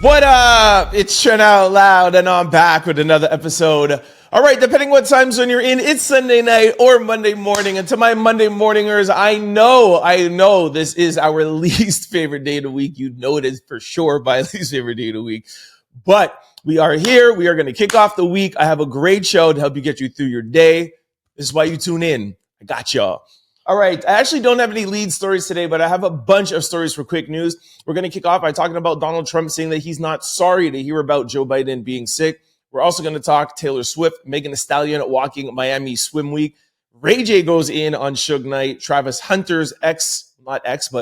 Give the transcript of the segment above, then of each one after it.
What up? It's Trent Out Loud, and I'm back with another episode. All right, depending what time zone you're in, it's Sunday night or Monday morning. And to my Monday morningers, I know this is our least favorite day of the week. You know it is for sure my least favorite day of the week. But we are here. We are going to kick off the week. I have a great show to help you get you through your day. This is why you tune in. I got y'all. All right, I actually don't have any lead stories today, but I have a bunch of stories for quick news. We're going to kick off by talking about Donald Trump saying that he's not sorry to hear about Joe Biden being sick. We're also going to talk Taylor Swift, Megan Thee Stallion walking Miami Swim Week. Ray J goes in on Suge Knight. Travis Hunter's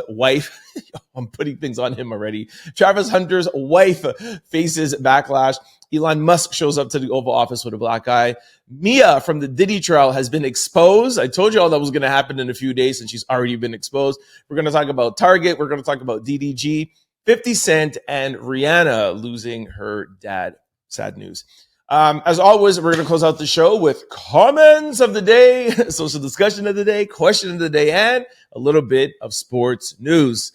wife. I'm putting things on him already. Travis Hunter's wife faces backlash. Elon Musk shows up to the Oval Office with a black eye. Mia from the Diddy trial has been exposed. I told you all that was going to happen in a few days, and she's already been exposed. We're going to talk about Target. We're going to talk about DDG, 50 Cent, and Rihanna losing her dad. Sad news. As always, we're going to close out the show with comments of the day, social discussion of the day, question of the day, and a little bit of sports news.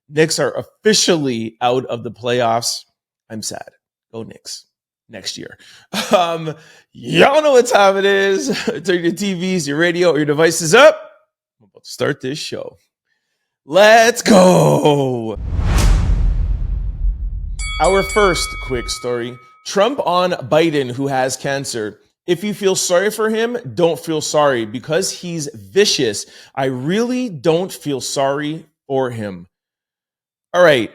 Knicks are officially out of the playoffs. I'm sad. Go Knicks. Next year. Y'all know what time it is. Turn your TVs, your radio, or your devices up. I'm about to start this show. Let's go. Our first quick story. Trump on Biden, who has cancer. If you feel sorry for him, don't feel sorry because he's vicious. I really don't feel sorry for him. All right.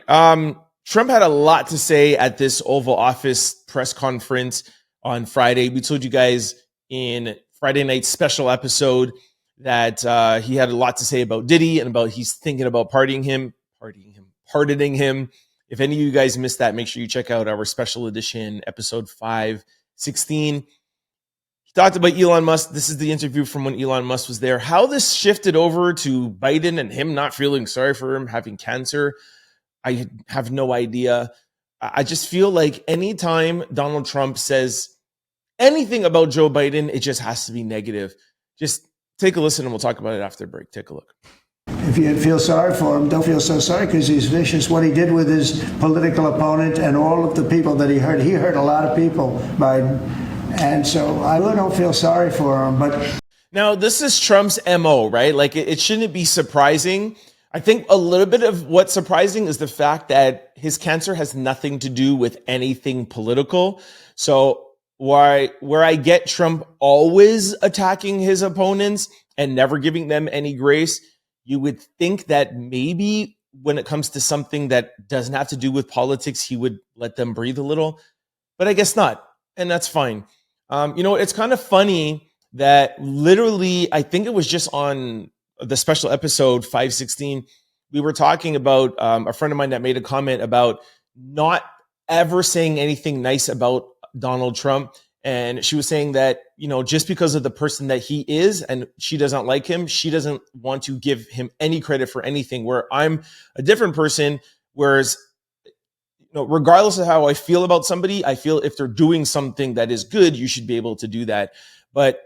Trump had a lot to say at this Oval Office press conference on Friday. We told you guys in Friday night's special episode that he had a lot to say about Diddy and about he's thinking about pardoning him. If any of you guys missed that, make sure you check out our special edition, episode 516. He talked about Elon Musk. This is the interview from when Elon Musk was there. How this shifted over to Biden and him not feeling sorry for him having cancer, I have no idea. I just feel like anytime Donald Trump says anything about Joe Biden, it just has to be negative. Just take a listen and we'll talk about it after the break. Take a look. If you feel sorry for him, don't feel so sorry because he's vicious. What he did with his political opponent and all of the people that he hurt a lot of people, Biden. And so I really don't feel sorry for him. But now this is Trump's MO, right? Like it shouldn't be surprising. I think a little bit of what's surprising is the fact that his cancer has nothing to do with anything political. So where I get Trump always attacking his opponents and never giving them any grace, you would think that maybe when it comes to something that doesn't have to do with politics, he would let them breathe a little, but I guess not. And that's fine. It's kind of funny that literally, I think it was just on the special episode 516, we were talking about a friend of mine that made a comment about not ever saying anything nice about Donald Trump. And she was saying that, just because of the person that he is and she doesn't like him, she doesn't want to give him any credit for anything, where I'm a different person. Whereas, regardless of how I feel about somebody, I feel if they're doing something that is good, you should be able to do that. But,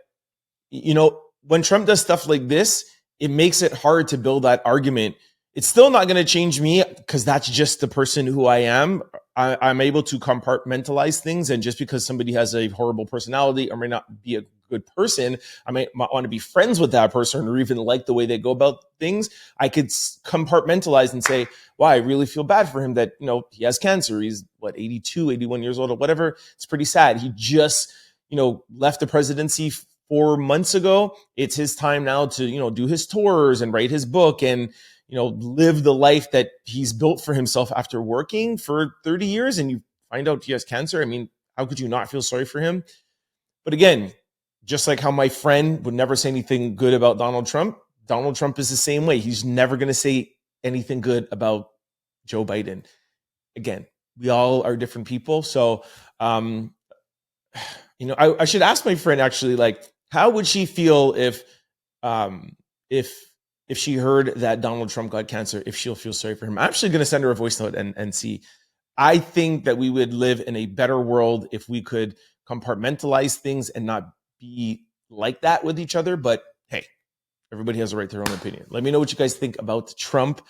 when Trump does stuff like this, it makes it hard to build that argument. It's still not going to change me because that's just the person who I am. I'm able to compartmentalize things. And just because somebody has a horrible personality or may not be a good person, I might want to be friends with that person or even like the way they go about things. I could compartmentalize and say, wow, I really feel bad for him that, he has cancer. He's 82, 81 years old or whatever. It's pretty sad. He just, left the presidency 4 months ago. It's his time now to, do his tours and write his book and, live the life that he's built for himself after working for 30 years. And you find out he has cancer. I mean, how could you not feel sorry for him? But again, just like how my friend would never say anything good about Donald Trump is the same way. He's never going to say anything good about Joe Biden. Again, we all are different people. So, I should ask my friend actually, like, how would she feel if she heard that Donald Trump got cancer, if she'll feel sorry for him? I'm actually going to send her a voice note and see. I think that we would live in a better world if we could compartmentalize things and not be like that with each other. But hey, everybody has a right to their own opinion. Let me know what you guys think about Trump.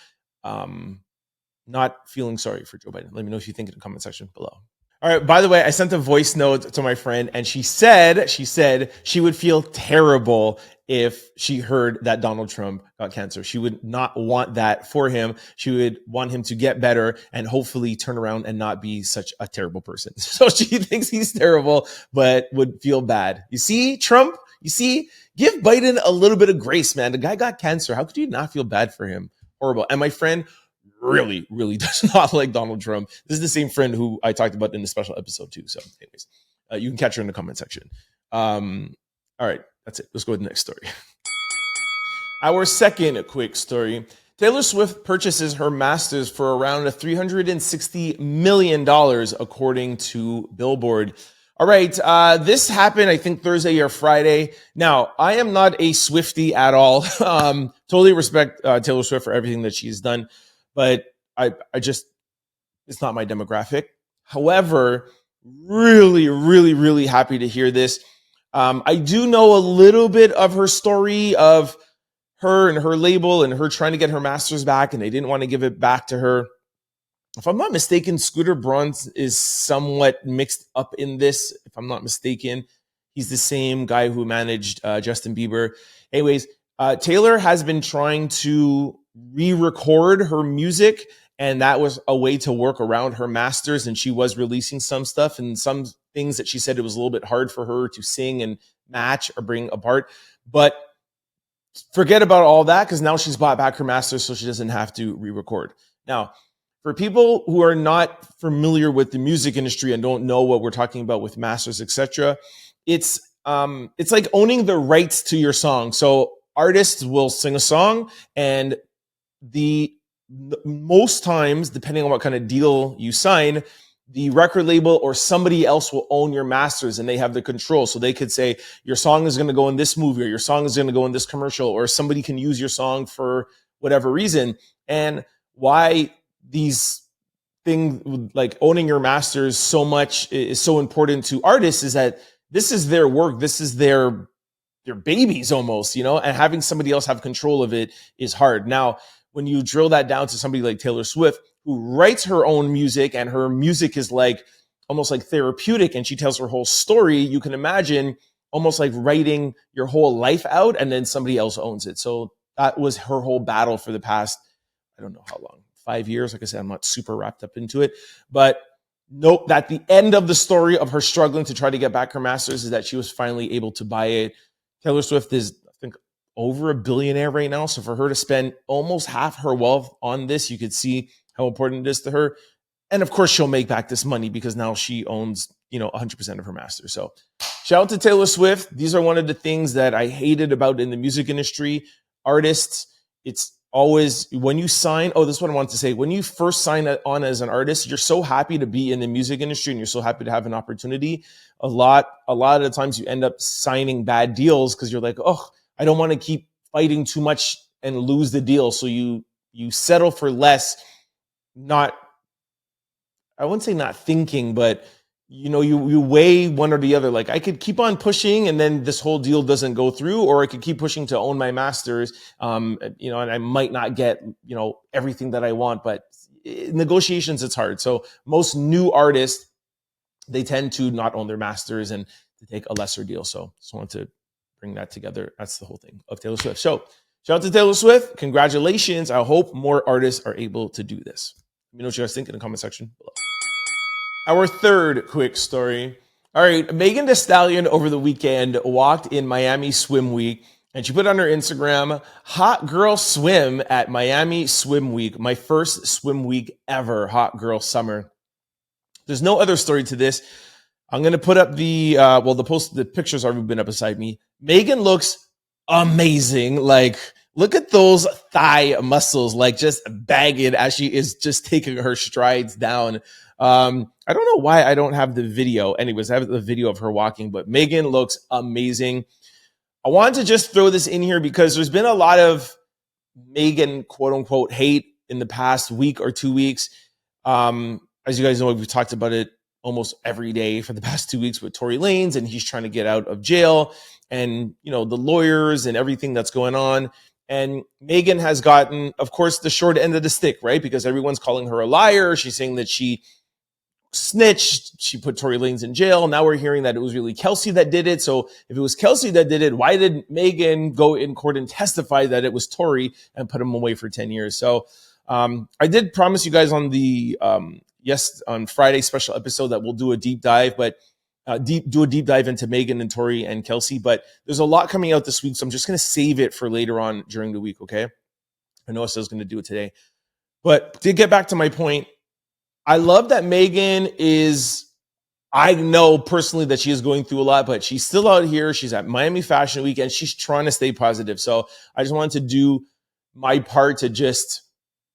not feeling sorry for Joe Biden. Let me know if you think in the comment section below. All right. By the way, I sent a voice note to my friend, and she said she would feel terrible if she heard that Donald Trump got cancer. She would not want that for him. She would want him to get better and hopefully turn around and not be such a terrible person. So she thinks he's terrible, but would feel bad. You see, Trump, give Biden a little bit of grace, man. The guy got cancer. How could you not feel bad for him? Horrible. And my friend really, really does not like Donald Trump. This is the same friend who I talked about in the special episode too. So anyways, you can catch her in the comment section. All right, that's it. Let's go to the next story. Our second quick story. Taylor Swift purchases her masters for around $360 million, according to Billboard. All right, this happened, I think, Thursday or Friday. Now, I am not a Swiftie at all. Totally respect Taylor Swift for everything that she's done, but I just, it's not my demographic. However, really, really, really happy to hear this. I do know a little bit of her story of her and her label and her trying to get her masters back, and they didn't want to give it back to her. If I'm not mistaken, Scooter Braun is somewhat mixed up in this. If I'm not mistaken, he's the same guy who managed Justin Bieber. Anyways, Taylor has been trying to re-record her music, and that was a way to work around her masters. And she was releasing some stuff and some things that she said it was a little bit hard for her to sing and match or bring apart. But forget about all that, because now she's bought back her masters, so she doesn't have to re-record. Now, for people who are not familiar with the music industry and don't know what we're talking about with masters, etc., it's like owning the rights to your song. So artists will sing a song, and most times, depending on what kind of deal you sign, the record label or somebody else will own your masters, and they have the control. So they could say your song is going to go in this movie, or your song is going to go in this commercial, or somebody can use your song for whatever reason. And why these things like owning your masters so much is so important to artists is that this is their work. This is their babies almost, and having somebody else have control of it is hard. Now, when you drill that down to somebody like Taylor Swift, who writes her own music, and her music is like almost like therapeutic, and she tells her whole story, you can imagine almost like writing your whole life out, and then somebody else owns it. So that was her whole battle for the past, I don't know how long, 5 years. Like I said, I'm not super wrapped up into it, but note that the end of the story of her struggling to try to get back her masters is that she was finally able to buy it. Taylor Swift is, I think, over a billionaire right now. So for her to spend almost half her wealth on this, you could see how important it is to her. And of course, she'll make back this money because now she owns, 100% of her masters. So shout out to Taylor Swift. These are one of the things that I hated about in the music industry. Artists, it's always when you sign. Oh, this is what I wanted to say. When you first sign on as an artist, you're so happy to be in the music industry, and you're so happy to have an opportunity. A lot of the times you end up signing bad deals because you're like, oh, I don't want to keep fighting too much and lose the deal. So you settle for less. I wouldn't say not thinking, but you weigh one or the other. Like, I could keep on pushing and then this whole deal doesn't go through, or I could keep pushing to own my masters. And I might not get, everything that I want, but in negotiations, it's hard. So most new artists, they tend to not own their masters and to take a lesser deal. So just wanted to bring that together. That's the whole thing of Taylor Swift. So shout out to Taylor Swift. Congratulations. I hope more artists are able to do this. Let me know what you guys think in the comment section below. Our third quick story. All right, Megan Thee Stallion over the weekend walked in Miami Swim Week, and she put on her Instagram, "Hot girl swim at Miami Swim Week. My first swim week ever. Hot girl summer." There's no other story to this. I'm going to put up the pictures already been up beside me. Megan looks amazing. Like, look at those thigh muscles, like just bagging as she is just taking her strides down. I don't know why I don't have the video. Anyways, I have the video of her walking, but Megan looks amazing. I wanted to just throw this in here because there's been a lot of Megan quote unquote hate in the past week or 2 weeks. As you guys know, we've talked about it almost every day for the past 2 weeks with Tory Lanez, and he's trying to get out of jail, and the lawyers and everything that's going on. And Megan has gotten, of course, the short end of the stick, right? Because everyone's calling her a liar. She's saying that she snitched. She put Tory Lanez in jail. Now we're hearing that it was really Kelsey that did it. So if it was Kelsey that did it, why did Megan go in court and testify that it was Tory and put him away for 10 years? So I did promise you guys on the on Friday special episode that we'll do a deep dive, but do a deep dive into Megan and Tory and Kelsey. But there's a lot coming out this week, so I'm just going to save it for later on during the week, okay? I know I said I was going to do it today. But to get back to my point, I love that Megan is, I know personally that she is going through a lot, but she's still out here. She's at Miami Fashion Week and she's trying to stay positive. So I just wanted to do my part to just,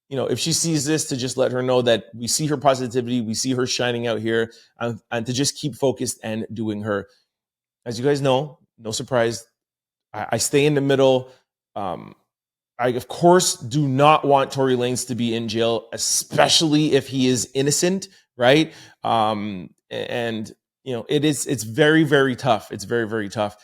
if she sees this, to just let her know that we see her positivity, we see her shining out here, and to just keep focused and doing her. As you guys know, no surprise, I stay in the middle. I, of course, do not want Tory Lanez to be in jail, especially if he is innocent, right? It's very, very tough. It's very, very tough.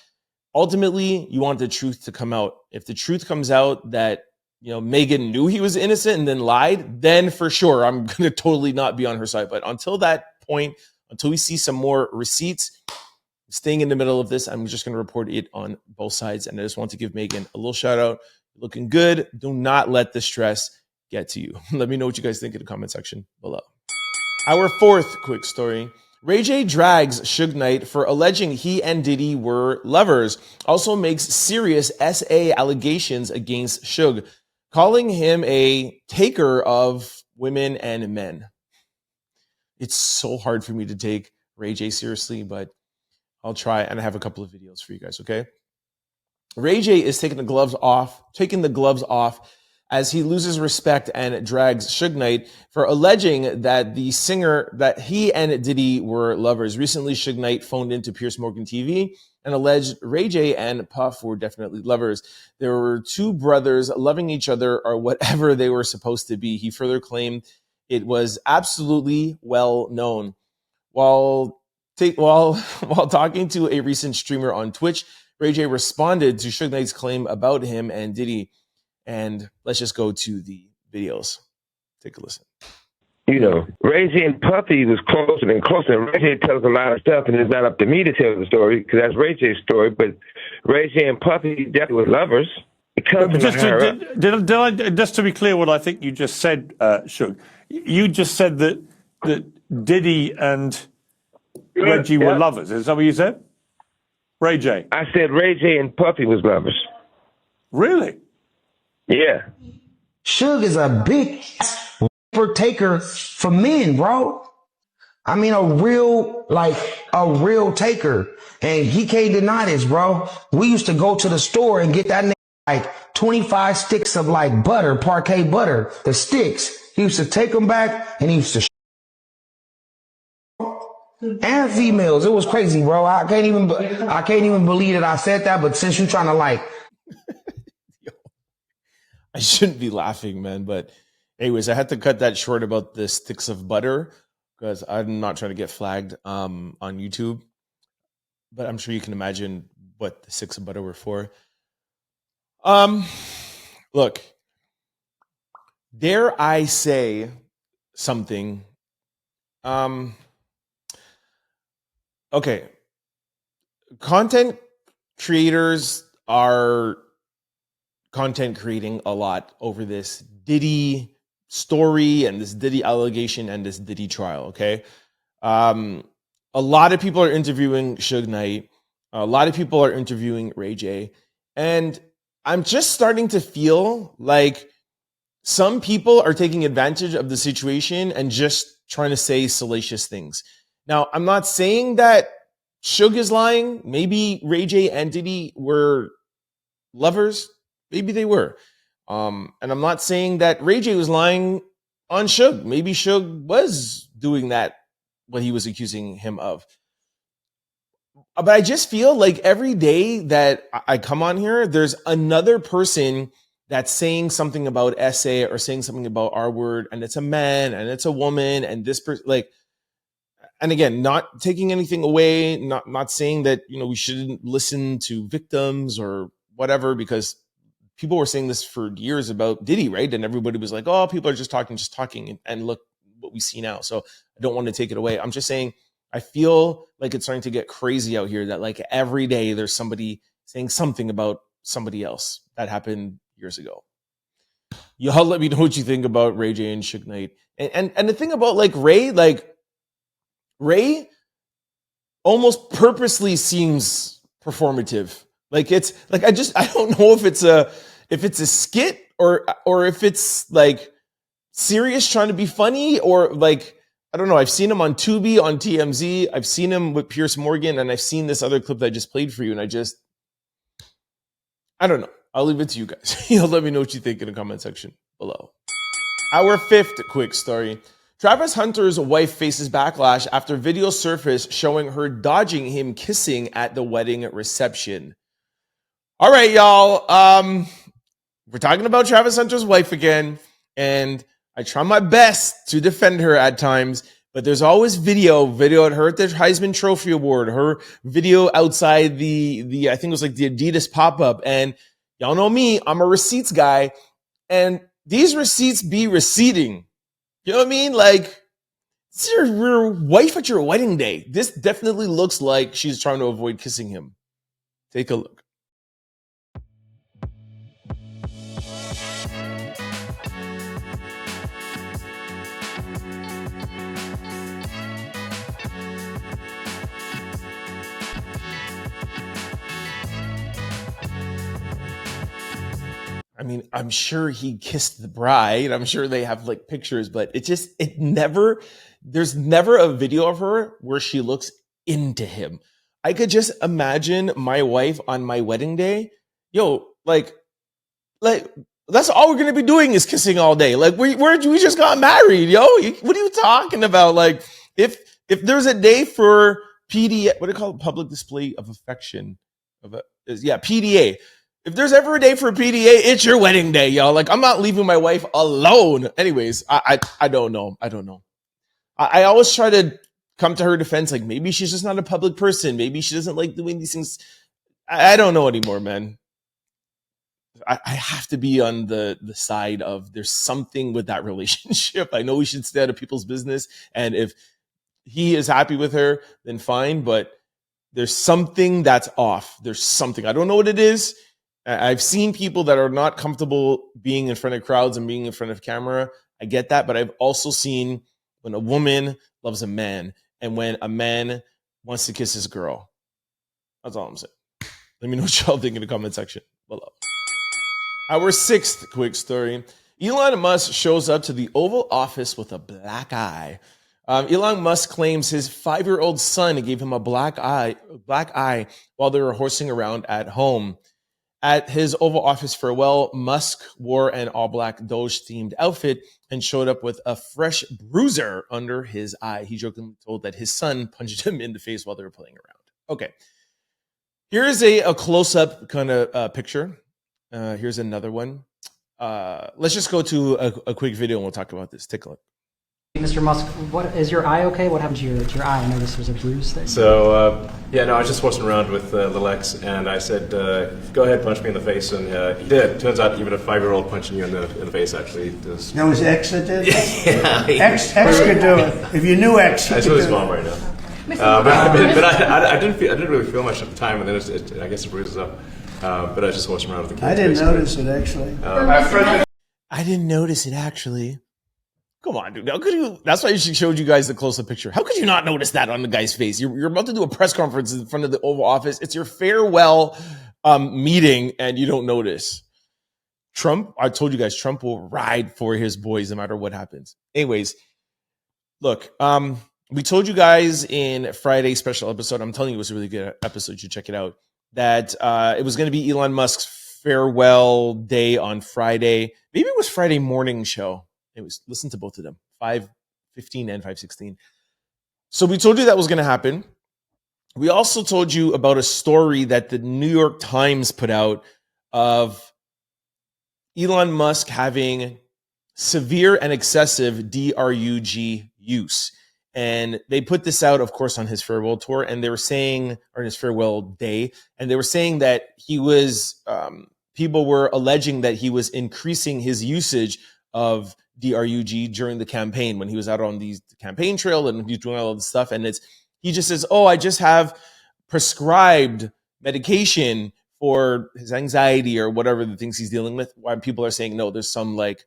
Ultimately, you want the truth to come out. If the truth comes out that, Megan knew he was innocent and then lied, then for sure, I'm going to totally not be on her side. But until that point, until we see some more receipts, staying in the middle of this, I'm just going to report it on both sides. And I just want to give Megan a little shout out. Looking good. Do not let the stress get to you. Let me know what you guys think in the comment section below. Our fourth quick story. Ray J drags Suge Knight for alleging he and Diddy were lovers. Also makes serious SA allegations against Suge, calling him a taker of women and men. It's so hard for me to take Ray J seriously, but I'll try, and I have a couple of videos for you guys, okay? Ray J is taking the gloves off as he loses respect and drags Suge Knight for alleging that that he and Diddy were lovers. Recently, Suge Knight phoned into Pierce Morgan TV and alleged Ray J and Puff were definitely lovers. There were two brothers loving each other, or whatever they were supposed to be. He further claimed it was absolutely well known. While talking to a recent streamer on Twitch, Ray J responded to Suge Knight's claim about him and Diddy. And let's just go to the videos. Take a listen. Ray J and Puffy was closer and closer. And Ray J tells a lot of stuff, and it's not up to me to tell the story because that's Ray J's story. But Ray J and Puffy definitely were lovers. Just to be clear, what I think you just said, Suge, you just said that Diddy and Reggie were lovers. Is that what you said? Ray J. I said Ray J and Puffy was lovers. Really? Yeah. Suge is a big taker for men, bro. I mean, a real taker. And he can't deny this, bro. We used to go to the store and get that like 25 sticks of like butter, parquet butter, the sticks. He used to take them back and he used to and females. It was crazy, bro. I can't even believe that I said that, but since you're trying to I shouldn't be laughing, man. But anyways, I had to cut that short about the sticks of butter because I'm not trying to get flagged on YouTube. But I'm sure you can imagine what the sticks of butter were for. Look, dare I say something? Okay. Content creators are content creating a lot over this Diddy story and this Diddy allegation and this Diddy trial, okay? A lot of people are interviewing Suge Knight. A lot of people are interviewing Ray J. And I'm just starting to feel like some people are taking advantage of the situation and just trying to say salacious things. Now, I'm not saying that Suge is lying. Maybe Ray J and Diddy were lovers. Maybe they were. And I'm not saying that Ray J was lying on Suge. Maybe Suge was doing that, what he was accusing him of. But I just feel like every day that I come on here, there's another person that's saying something about SA or saying something about our word, and it's a man and it's a woman, and this person, like, and again, not taking anything away, not saying that, we shouldn't listen to victims or whatever, because people were saying this for years about Diddy, right? And everybody was like, oh, people are just talking. And look what we see now. So I don't want to take it away. I'm just saying, I feel like it's starting to get crazy out here that like every day there's somebody saying something about somebody else that happened years ago. Y'all let me know what you think about Ray J and Suge Knight. And the thing about like Ray almost purposely seems performative. Like it's like I don't know if it's a skit or if it's like serious trying to be funny, or like I don't know. I've seen him on Tubi, on TMZ. I've seen him with Pierce Morgan, and I've seen this other clip that I just played for you, and I don't know. I'll leave it to you guys. You'll let me know what you think in the comment section below. Our fifth quick story. Travis Hunter's wife faces backlash after video surfaced showing her dodging him kissing at the wedding reception. All right, y'all. We're talking about Travis Hunter's wife again, and I try my best to defend her at times, but there's always video at her at the Heisman Trophy Award, her video outside the I think it was like the Adidas pop-up, and y'all know me, I'm a receipts guy, and these receipts be receipting. You know what I mean? Like, it's your wife at your wedding day. This definitely looks like she's trying to avoid kissing him. Take a look. I mean, I'm sure he kissed the bride. I'm sure they have like pictures, but there's never a video of her where she looks into him. I could just imagine my wife on my wedding day. Yo, like that's all we're going to be doing is kissing all day. Like we just got married, yo. What are you talking about? Like if there's a day for PDA, what do you call it? Public display of affection PDA. If there's ever a day for a PDA, it's your wedding day, y'all. Like, I'm not leaving my wife alone. Anyways, I don't know. I always try to come to her defense. Like, maybe she's just not a public person. Maybe she doesn't like doing these things. I don't know anymore, man. I have to be on the side of there's something with that relationship. I know we should stay out of people's business. And if he is happy with her, then fine. But there's something that's off. There's something. I don't know what it is. I've seen people that are not comfortable being in front of crowds and being in front of camera. I get that, but I've also seen when a woman loves a man and when a man wants to kiss his girl. That's all I'm saying. Let me know what y'all think in the comment section below. Our sixth quick story. Elon Musk shows up to the Oval Office with a black eye. Elon Musk claims his 5-year-old son gave him a black eye while they were horsing around at home. At his Oval Office farewell, Musk wore an all-black Doge-themed outfit and showed up with a fresh bruiser under his eye. He jokingly told that his son punched him in the face while they were playing around. Okay. Here's a close-up kind of picture. Here's another one. Let's just go to a quick video and we'll talk about this. Take a look. Mr. Musk, what is your eye okay? What happened to your eye? I noticed there was a bruise there. So, I was just horsing around with little X, and I said, go ahead, punch me in the face, and he did. Turns out even a 5-year-old punching you in the face actually does. That was X that did? Yeah. X could do it. If you knew X, I saw his mom right now. But I didn't really feel much at the time, and then I guess it bruises up. But I was just horsing around with the kids. I didn't notice it, actually. I didn't notice it, actually. Come on, dude. How could you? That's why she showed you guys the close-up picture. How could you not notice that on the guy's face? You're about to do a press conference in front of the Oval Office. It's your farewell meeting, and you don't notice. Trump, I told you guys, Trump will ride for his boys no matter what happens. Anyways, look, we told you guys in Friday's special episode, I'm telling you it was a really good episode, you should check it out, that it was going to be Elon Musk's farewell day on Friday. Maybe it was Friday morning show. It was, listen to both of them, 5:15 and 5:16. So we told you that was going to happen. We also told you about a story that the New York Times put out of Elon Musk having severe and excessive drug use. And they put this out, of course, on his farewell tour. And they were saying, or his farewell day, and they were saying that he was people were alleging that he was increasing his usage of DRUG during the campaign when he was out on the campaign trail and he's doing all this stuff. And he just says, oh, I just have prescribed medication for his anxiety or whatever the things he's dealing with. Why people are saying, no, there's some like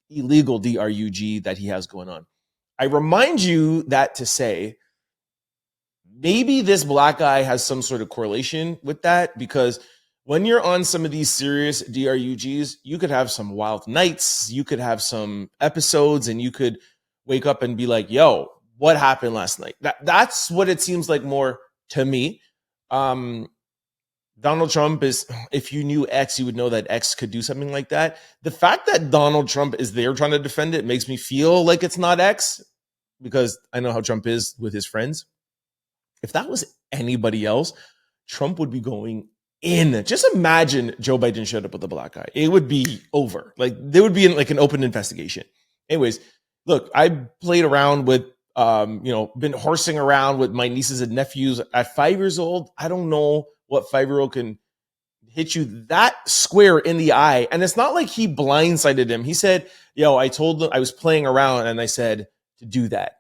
illegal DRUG that he has going on. I remind you that to say, maybe this black guy has some sort of correlation with that, because when you're on some of these serious DRUGs, you could have some wild nights, you could have some episodes, and you could wake up and be like, yo, what happened last night? That's what it seems like more to me. Donald Trump is, if you knew X, you would know that X could do something like that. The fact that Donald Trump is there trying to defend it makes me feel like it's not X, because I know how Trump is with his friends. If that was anybody else, Trump would be going in. Just imagine Joe Biden showed up with a black guy. It would be over. Like, there would be like an open investigation. Anyways, look, I played around with, been horsing around with my nieces and nephews at 5 years old. I don't know what 5-year-old can hit you that square in the eye. And it's not like he blindsided him. He said, yo, I told them I was playing around and I said to do that.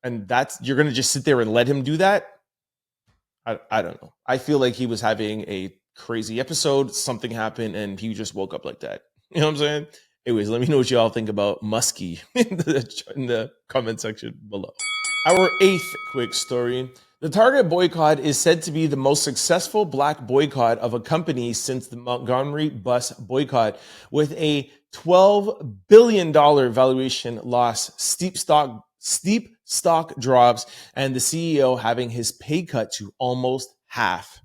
And you're going to just sit there and let him do that? I don't know. I feel like he was having a crazy episode. Something happened and he just woke up like that. You know what I'm saying? Anyways, let me know what you all think about Muskie in the comment section below. Our 8th quick story. The Target boycott is said to be the most successful black boycott of a company since the Montgomery bus boycott, with a $12 billion valuation loss, steep stock drops, and the CEO having his pay cut to almost half.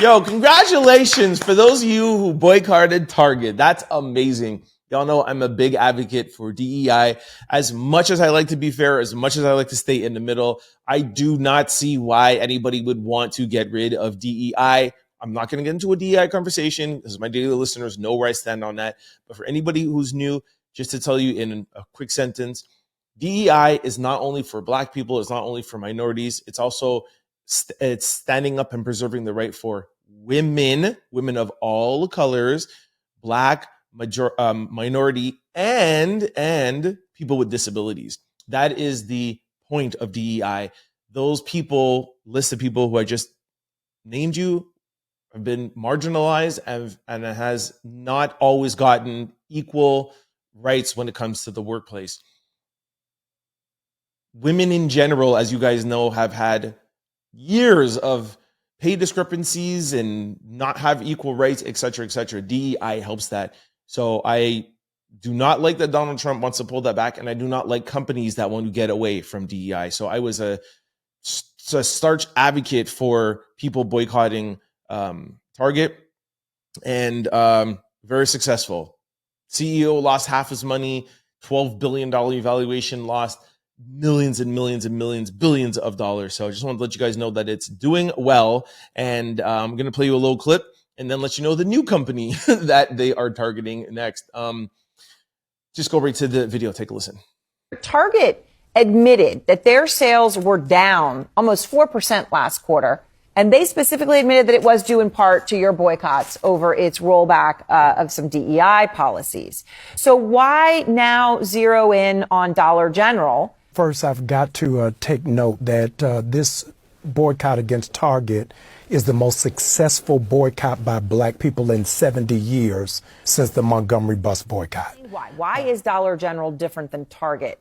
Yo, congratulations for those of you who boycotted Target. That's amazing. Y'all know I'm a big advocate for DEI. As much as I like to be fair, as much as I like to stay in the middle, I do not see why anybody would want to get rid of DEI. I'm not going to get into a DEI conversation because my daily listeners know where I stand on that. But for anybody who's new, just to tell you in a quick sentence, DEI is not only for black people, it's not only for minorities, it's also it's standing up and preserving the right for women of all colors, black, minority, and people with disabilities. That is the point of DEI. Those people, list of people who I just named you, have been marginalized and has not always gotten equal rights when it comes to the workplace. Women in general, as you guys know, have had years of pay discrepancies and not have equal rights, et cetera, et cetera. DEI helps that. So I do not like that Donald Trump wants to pull that back, and I do not like companies that want to get away from DEI. So I was a starch advocate for people boycotting Target, and very successful. CEO lost half his money, $12 billion valuation lost, millions and millions and millions, billions of dollars. So I just want to let you guys know that it's doing well. And I'm going to play you a little clip and then let you know the new company that they are targeting next. Just go right to the video. Take a listen. Target admitted that their sales were down almost 4% last quarter. And they specifically admitted that it was due in part to your boycotts over its rollback of some DEI policies. So why now zero in on Dollar General? First, I've got to take note that this boycott against Target is the most successful boycott by black people in 70 years since the Montgomery bus boycott. Why? Why is Dollar General different than Target?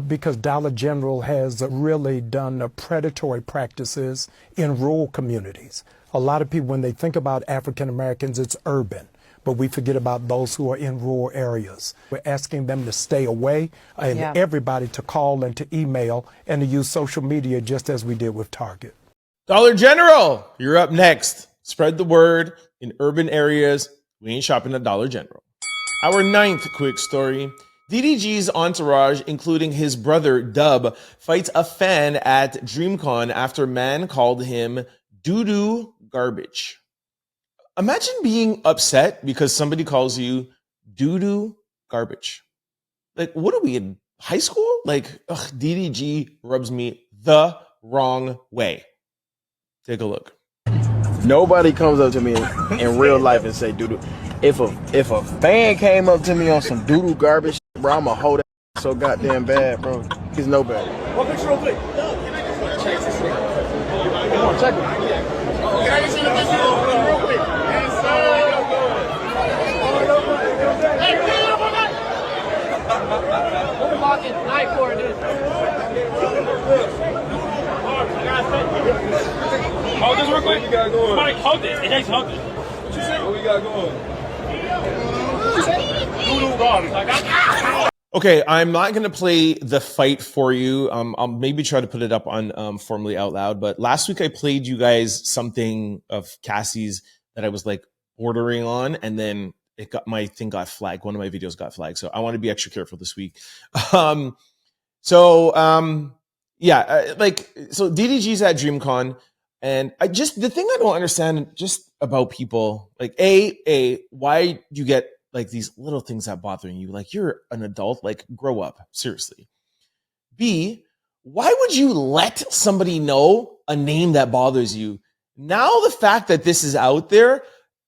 Because Dollar General has really done predatory practices in rural communities. A lot of people, when they think about African Americans, it's urban. But we forget about those who are in rural areas. We're asking them to stay away and everybody to call and to email and to use social media just as we did with Target. Dollar General, you're up next. Spread the word in urban areas. We ain't shopping at Dollar General. Our 9th quick story. DDG's entourage, including his brother Dub, fights a fan at DreamCon after man called him doo-doo garbage. Imagine being upset because somebody calls you doo-doo garbage. Like, what are we in high school? Like, DDG rubs me the wrong way. Take a look. Nobody comes up to me in real life and say doo-doo. If a fan came up to me on some doo-doo garbage shit, bro, I'ma hold that so goddamn bad, bro. He's no better. One picture real quick. Can I just check this? Come on, check it. Can I just see the picture real quick? Yes, sir. Hey, get up on that. We're walking night for it. Hold this real quick. You got going. Somebody hold this. It takes hold this. What you say? What we got going? Okay, I'm not going to play the fight for you. I'll maybe try to put it up on formally out loud. But last week I played you guys something of Cassie's that I was like bordering on, and then my thing got flagged. One of my videos got flagged, so I want to be extra careful this week. DDG's at DreamCon, and the thing I don't understand just about people, like why you get like these little things that bothering you, like you're an adult, like grow up, seriously. B, why would you let somebody know a name that bothers you? Now the fact that this is out there,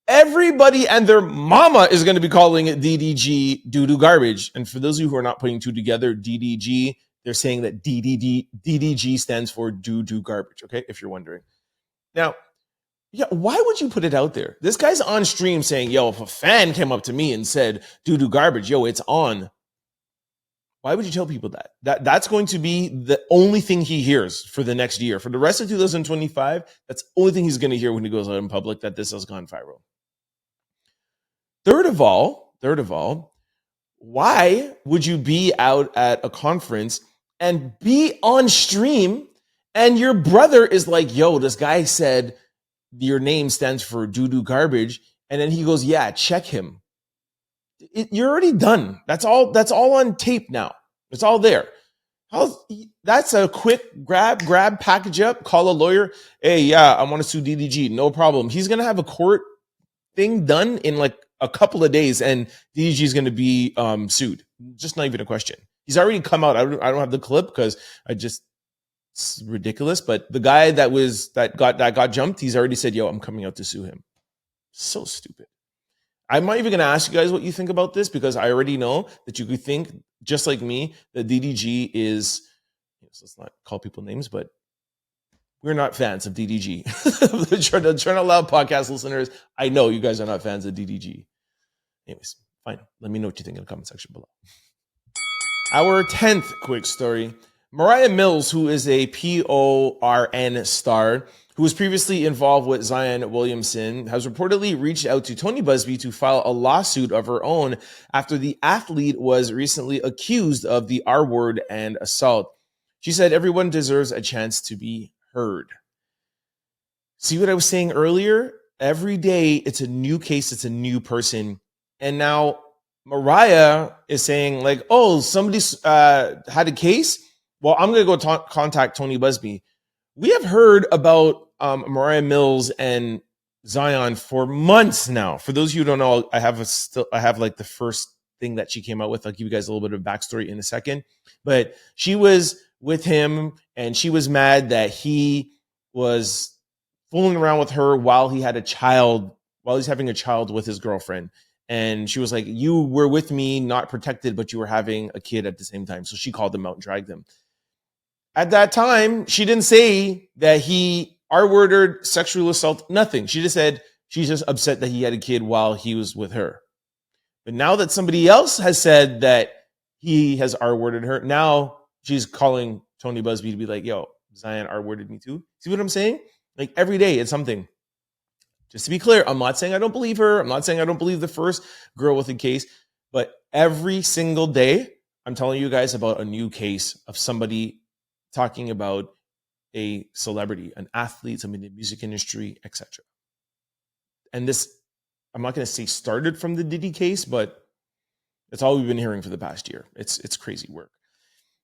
everybody and their mama is going to be calling it DDG doo-doo garbage. And for those of you who are not putting two together, DDG, they're saying that DDG stands for doo-doo garbage, okay, if you're wondering. Now, yeah, why would you put it out there? This guy's on stream saying, yo, if a fan came up to me and said, doo-doo garbage, yo, it's on. Why would you tell people that? That's going to be the only thing he hears for the next year. For the rest of 2025, that's the only thing he's going to hear when he goes out in public, that this has gone viral. Third of all, why would you be out at a conference and be on stream and your brother is like, yo, this guy said your name stands for doo-doo garbage, and then he goes, yeah, check him. You're already done. That's all on tape now. It's all there. That's a quick grab, package up, call a lawyer. Hey, yeah, I want to sue DDG. No problem. He's going to have a court thing done in like a couple of days, and DDG is going to be sued. Just not even a question. He's already come out. I don't have the clip because it's ridiculous. But the guy that got jumped, he's already said, yo, I'm coming out to sue him. So stupid. I'm not even going to ask you guys what you think about this, because I already know that you could think, just like me, that DDG is, let's not call people names, but we're not fans of DDG. the Turn Out Loud podcast listeners, I know you guys are not fans of DDG. Anyways, fine. Let me know what you think in the comment section below. Our 10th quick story. Moriah Mills, who is a PORN star, who was previously involved with Zion Williamson, has reportedly reached out to Tony Busby to file a lawsuit of her own after the athlete was recently accused of the R word and assault. She said everyone deserves a chance to be heard. See what I was saying earlier? Every day it's a new case, it's a new person. And now Moriah is saying like, oh, somebody had a case? Well, I'm going to go contact Tony Busby. We have heard about Moriah Mills and Zion for months now. For those of you who don't know, I have like the first thing that she came out with. I'll give you guys a little bit of backstory in a second. But she was with him and she was mad that he was fooling around with her while he had a child, while he's having a child with his girlfriend. And she was like, you were with me, not protected, but you were having a kid at the same time. So she called him out and dragged him. At that time, she didn't say that he R-worded, sexual assault, nothing. She just said she's just upset that he had a kid while he was with her. But now that somebody else has said that he has R-worded her, now she's calling Tony Busby to be like, yo, Zion R-worded me too. See what I'm saying? Like every day it's something. Just to be clear, I'm not saying I don't believe her. I'm not saying I don't believe the first girl with a case. But every single day, I'm telling you guys about a new case of somebody talking about a celebrity, an athlete, somebody in the music industry, etc. And this, I'm not going to say started from the Diddy case, but it's all we've been hearing for the past year. It's crazy work.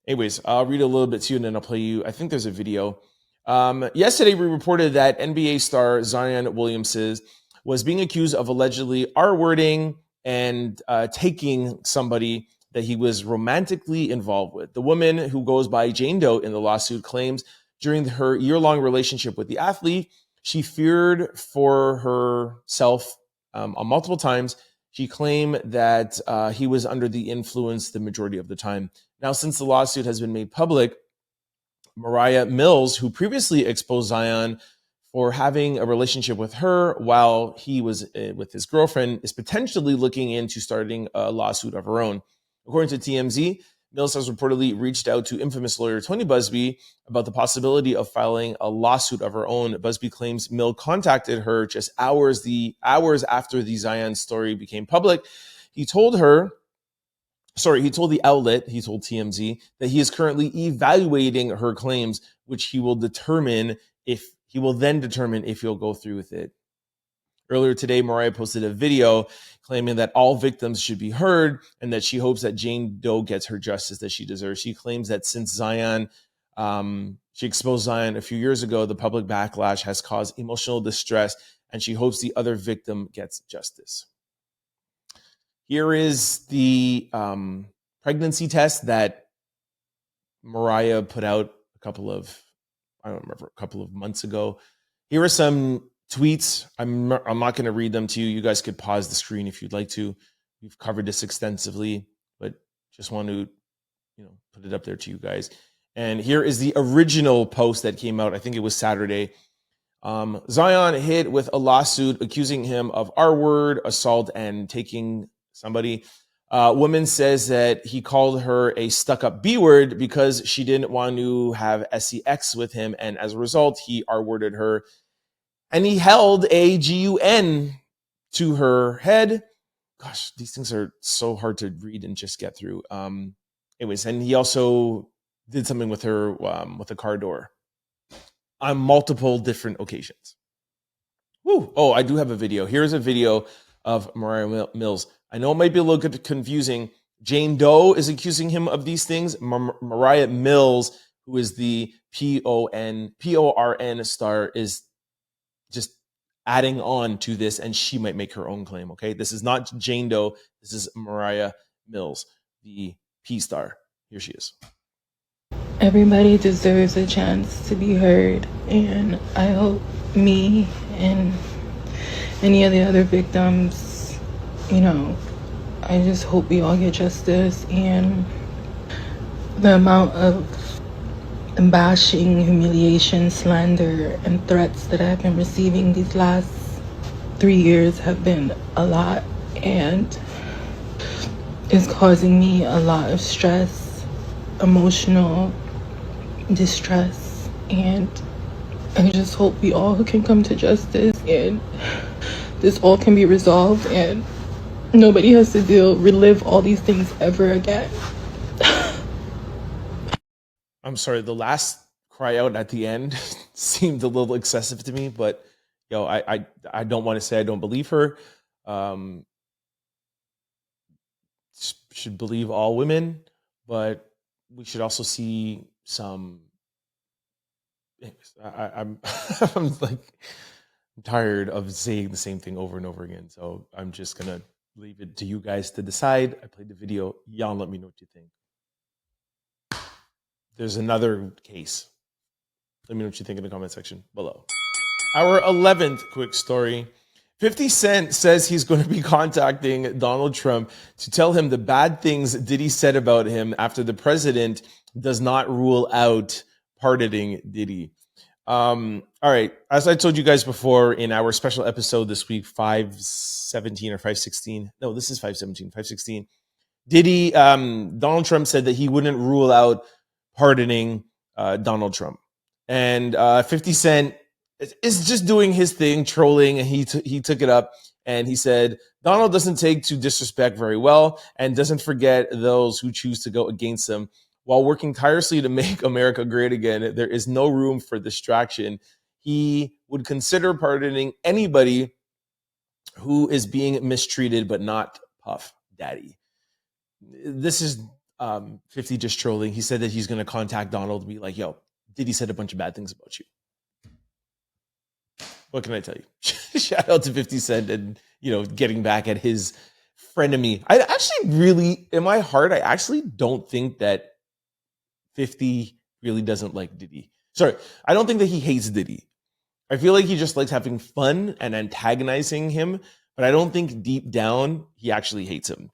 Anyways, I'll read a little bit to you and then I'll play you. I think there's a video. Yesterday, we reported that NBA star Zion Williamson was being accused of allegedly R-wording and taking somebody that he was romantically involved with. The woman, who goes by Jane Doe in the lawsuit, claims during her year-long relationship with the athlete, She feared for herself on multiple times. She claimed that he was under the influence the majority of the time. Now, since the lawsuit has been made public, Moriah Mills, who previously exposed Zion for having a relationship with her while he was with his girlfriend, is potentially looking into starting a lawsuit of her own. According to TMZ, Mills has reportedly reached out to infamous lawyer Tony Busby about the possibility of filing a lawsuit of her own. Busby claims Mill contacted her just hours after the Zion story became public. He told the outlet, he told TMZ, that he is currently evaluating her claims, which he will then determine if he'll go through with it. Earlier today, Moriah posted a video claiming that all victims should be heard and that she hopes that Jane Doe gets her justice that she deserves. She claims that since she exposed Zion a few years ago, the public backlash has caused emotional distress, and she hopes the other victim gets justice. Here is the pregnancy test that Moriah put out a couple of months ago. Here are some tweets. I'm not going to read them to you. You guys could pause the screen if you'd like to. We've covered this extensively, but just want to, put it up there to you guys. And here is the original post that came out. I think it was Saturday. Zion hit with a lawsuit accusing him of R-word, assault, and taking somebody. Woman says that he called her a stuck-up B-word because she didn't want to have sex with him, and as a result, he R-worded her. And he held a GUN to her head. Gosh, these things are so hard to read and just get through. Anyways, and he also did something with her with a car door on multiple different occasions. Woo. Oh, I do have a video. Here's a video of Moriah Mills. I know it might be a little bit confusing. Jane Doe is accusing him of these things. Moriah Mills, who is the PORN star, is just adding on to this, and she might make her own claim, okay? This is not Jane Doe. This is Moriah Mills, the P star. Here she is. Everybody deserves a chance to be heard, and I hope me and any of the other victims, I just hope we all get justice. And the amount of bashing, humiliation, slander, and threats that I've been receiving these last 3 years have been a lot, and it's causing me a lot of stress, emotional distress, and I just hope we all can come to justice and this all can be resolved and nobody has to relive all these things ever again. I'm sorry, the last cry out at the end seemed a little excessive to me, but I don't want to say I don't believe her. Should believe all women, but we should also see some. I'm tired of saying the same thing over and over again, so I'm just gonna leave it to you guys to decide. I played the video. Y'all let me know what you think. There's another case. Let me know what you think in the comment section below. Our 11th quick story. 50 Cent says he's going to be contacting Donald Trump to tell him the bad things Diddy said about him after the president does not rule out pardoning Diddy. All right. As I told you guys before in our special episode this week, 517 or 516. No, this is 517, 516. Diddy, Donald Trump said that he wouldn't rule out pardoning Donald Trump. And 50 Cent is just doing his thing, trolling, and he took it up, and he said, Donald doesn't take to disrespect very well and doesn't forget those who choose to go against him. While working tirelessly to make America great again, there is no room for distraction. He would consider pardoning anybody who is being mistreated, but not Puff Daddy. This is 50 just trolling. He said that he's going to contact Donald and be like, yo, Diddy said a bunch of bad things about you. What can I tell you? Shout out to 50 Cent and, getting back at his frenemy. I actually really, in my heart, I actually don't think that 50 really doesn't like Diddy. Sorry, I don't think that he hates Diddy. I feel like he just likes having fun and antagonizing him, but I don't think deep down he actually hates him.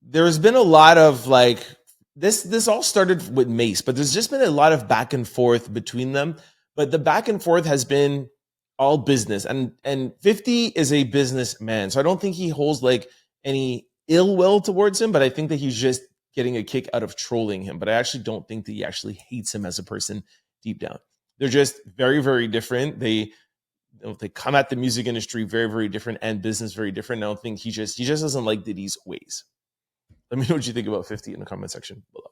There's been a lot of like this all started with Mace, but there's just been a lot of back and forth between them. But the back and forth has been all business, and 50 is a businessman, so I don't think he holds like any ill will towards him, but I think that he's just getting a kick out of trolling him. But I actually don't think that he actually hates him as a person deep down. They're just very, very different. They come at the music industry very, very different, and business very different. I don't think he just doesn't like Diddy's ways. Let me know what you think about 50 in the comment section below.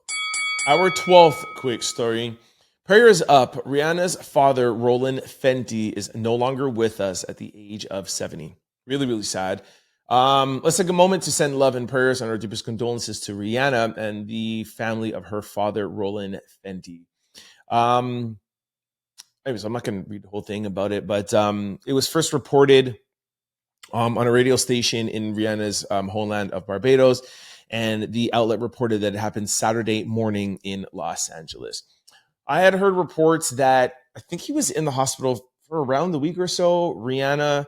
Our 12th quick story. Prayers up. Rihanna's father, Roland Fenty, is no longer with us at the age of 70. Really, really sad. Let's take a moment to send love and prayers and our deepest condolences to Rihanna and the family of her father, Roland Fenty. Anyways, I'm not going to read the whole thing about it, but it was first reported on a radio station in Rihanna's homeland of Barbados, and the outlet reported that it happened Saturday morning in Los Angeles. I had heard reports that I think he was in the hospital for around a week or so. Rihanna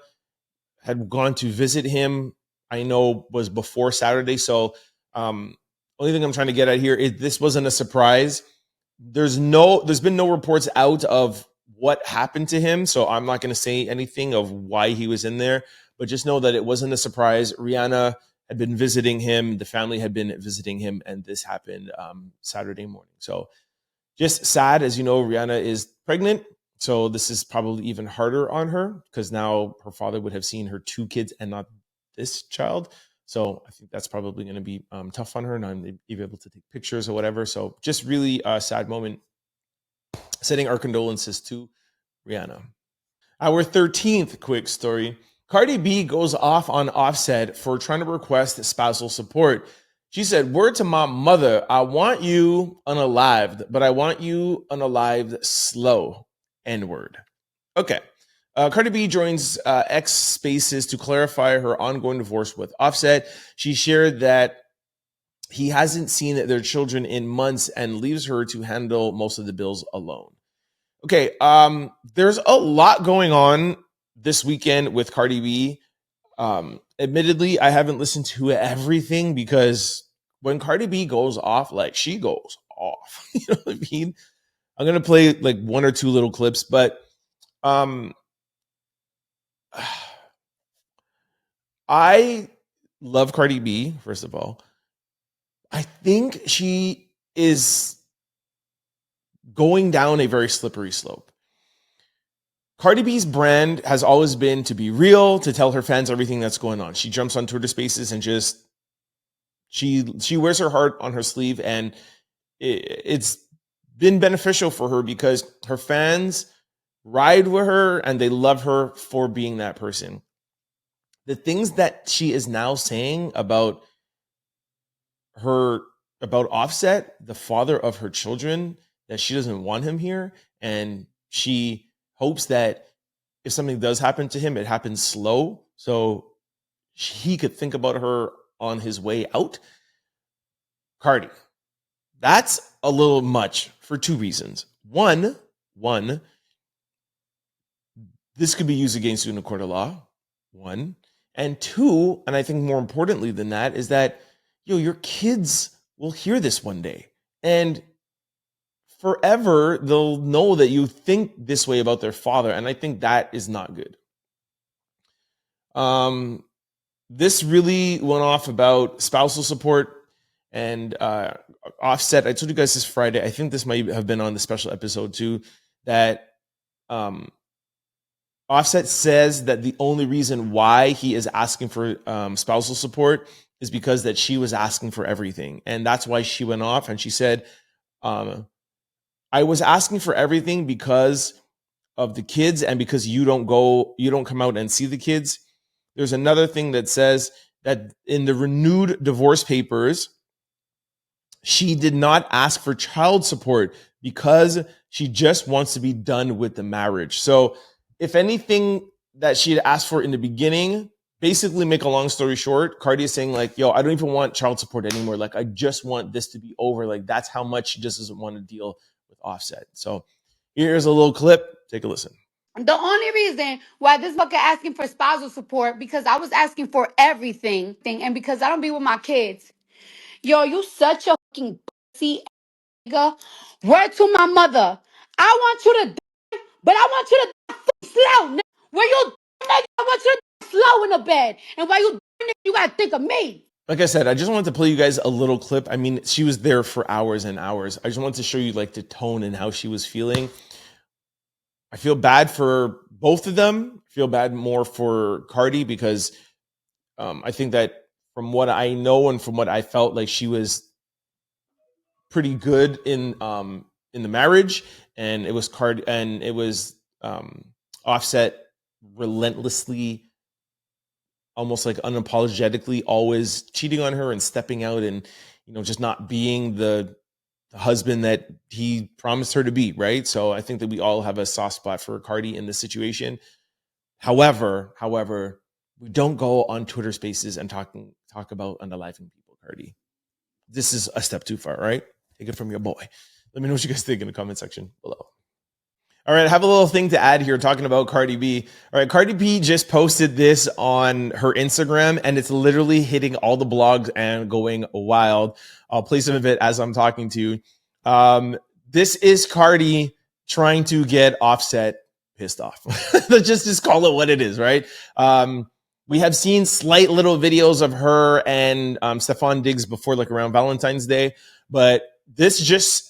had gone to visit him, I know was before Saturday. So only thing I'm trying to get at here is this wasn't a surprise. There's been no reports out of what happened to him. So I'm not going to say anything of why he was in there, but just know that it wasn't a surprise. Rihanna had been visiting him. The family had been visiting him, and this happened Saturday morning. So just sad. As you know, Rihanna is pregnant. So this is probably even harder on her because now her father would have seen her 2 kids and not this child. So I think that's probably going to be tough on her, and I'm even able to take pictures or whatever. So just really a sad moment. Sending our condolences to Rihanna. Our 13th quick story. Cardi B goes off on Offset for trying to request spousal support. She said, "Word to my mother, I want you unalived, but I want you unalived slow. N-word." Okay. Cardi B joins X Spaces to clarify her ongoing divorce with Offset. She shared that he hasn't seen their children in months and leaves her to handle most of the bills alone. Okay, there's a lot going on this weekend with Cardi B. Admittedly, I haven't listened to everything because when Cardi B goes off, like she goes off. You know what I mean? I'm gonna play like 1 or 2 little clips, but I love Cardi B, first of all. I think she is going down a very slippery slope. Cardi B's brand has always been to be real, to tell her fans everything that's going on. She jumps on Twitter Spaces and just she wears her heart on her sleeve, and it's been beneficial for her because her fans ride with her and they love her for being that person. The things that she is now saying about Offset, the father of her children, that she doesn't want him here, and she hopes that if something does happen to him, it happens slow so he could think about her on his way out. Cardi, that's a little much for 2 reasons. One, this could be used against you in a court of law. 1. And 2, and I think more importantly than that, is that your kids will hear this one day, and forever they'll know that you think this way about their father, and I think that is not good. This really went off about spousal support and Offset. I told you guys this Friday. I think this might have been on the special episode too, that Offset says that the only reason why he is asking for spousal support is because that she was asking for everything. And that's why she went off. And she said, I was asking for everything because of the kids and because you don't come out and see the kids. There's another thing that says that in the renewed divorce papers, she did not ask for child support because she just wants to be done with the marriage. So if anything that she had asked for in the beginning, basically make a long story short, Cardi is saying like, yo, I don't even want child support anymore. Like, I just want this to be over. Like, that's how much she just doesn't want to deal with Offset. So here's a little clip. Take a listen. The only reason why this fucker asking for spousal support because I was asking for everything, and because I don't be with my kids. Yo, you such a fucking pussy nigga. Word to my mother. I want you to die, but I want you to die slow. Nigga. When you die, nigga, I want you to die slow in the bed. And while you die, nigga, you gotta think of me. Like I said, I just wanted to play you guys a little clip. I mean, she was there for hours and hours. I just wanted to show you like the tone and how she was feeling. I feel bad for both of them. I feel bad more for Cardi because I think that from what I know and from what I felt, like she was pretty good in the marriage, and it was Offset relentlessly, almost like unapologetically, always cheating on her and stepping out and just not being the husband that he promised her to be, right? So I think that we all have a soft spot for Cardi in this situation. However, we don't go on Twitter Spaces and talk about unaliving people, Cardi. This is a step too far, right? Take it from your boy. Let me know what you guys think in the comment section below. All right, I have a little thing to add here talking about Cardi B. All right, Cardi B just posted this on her Instagram, and it's literally hitting all the blogs and going wild. I'll play some of it as I'm talking to you. This is Cardi trying to get Offset pissed off. Let's just call it what it is, right? We have seen slight little videos of her and Stephon Diggs before, like around Valentine's Day, but this just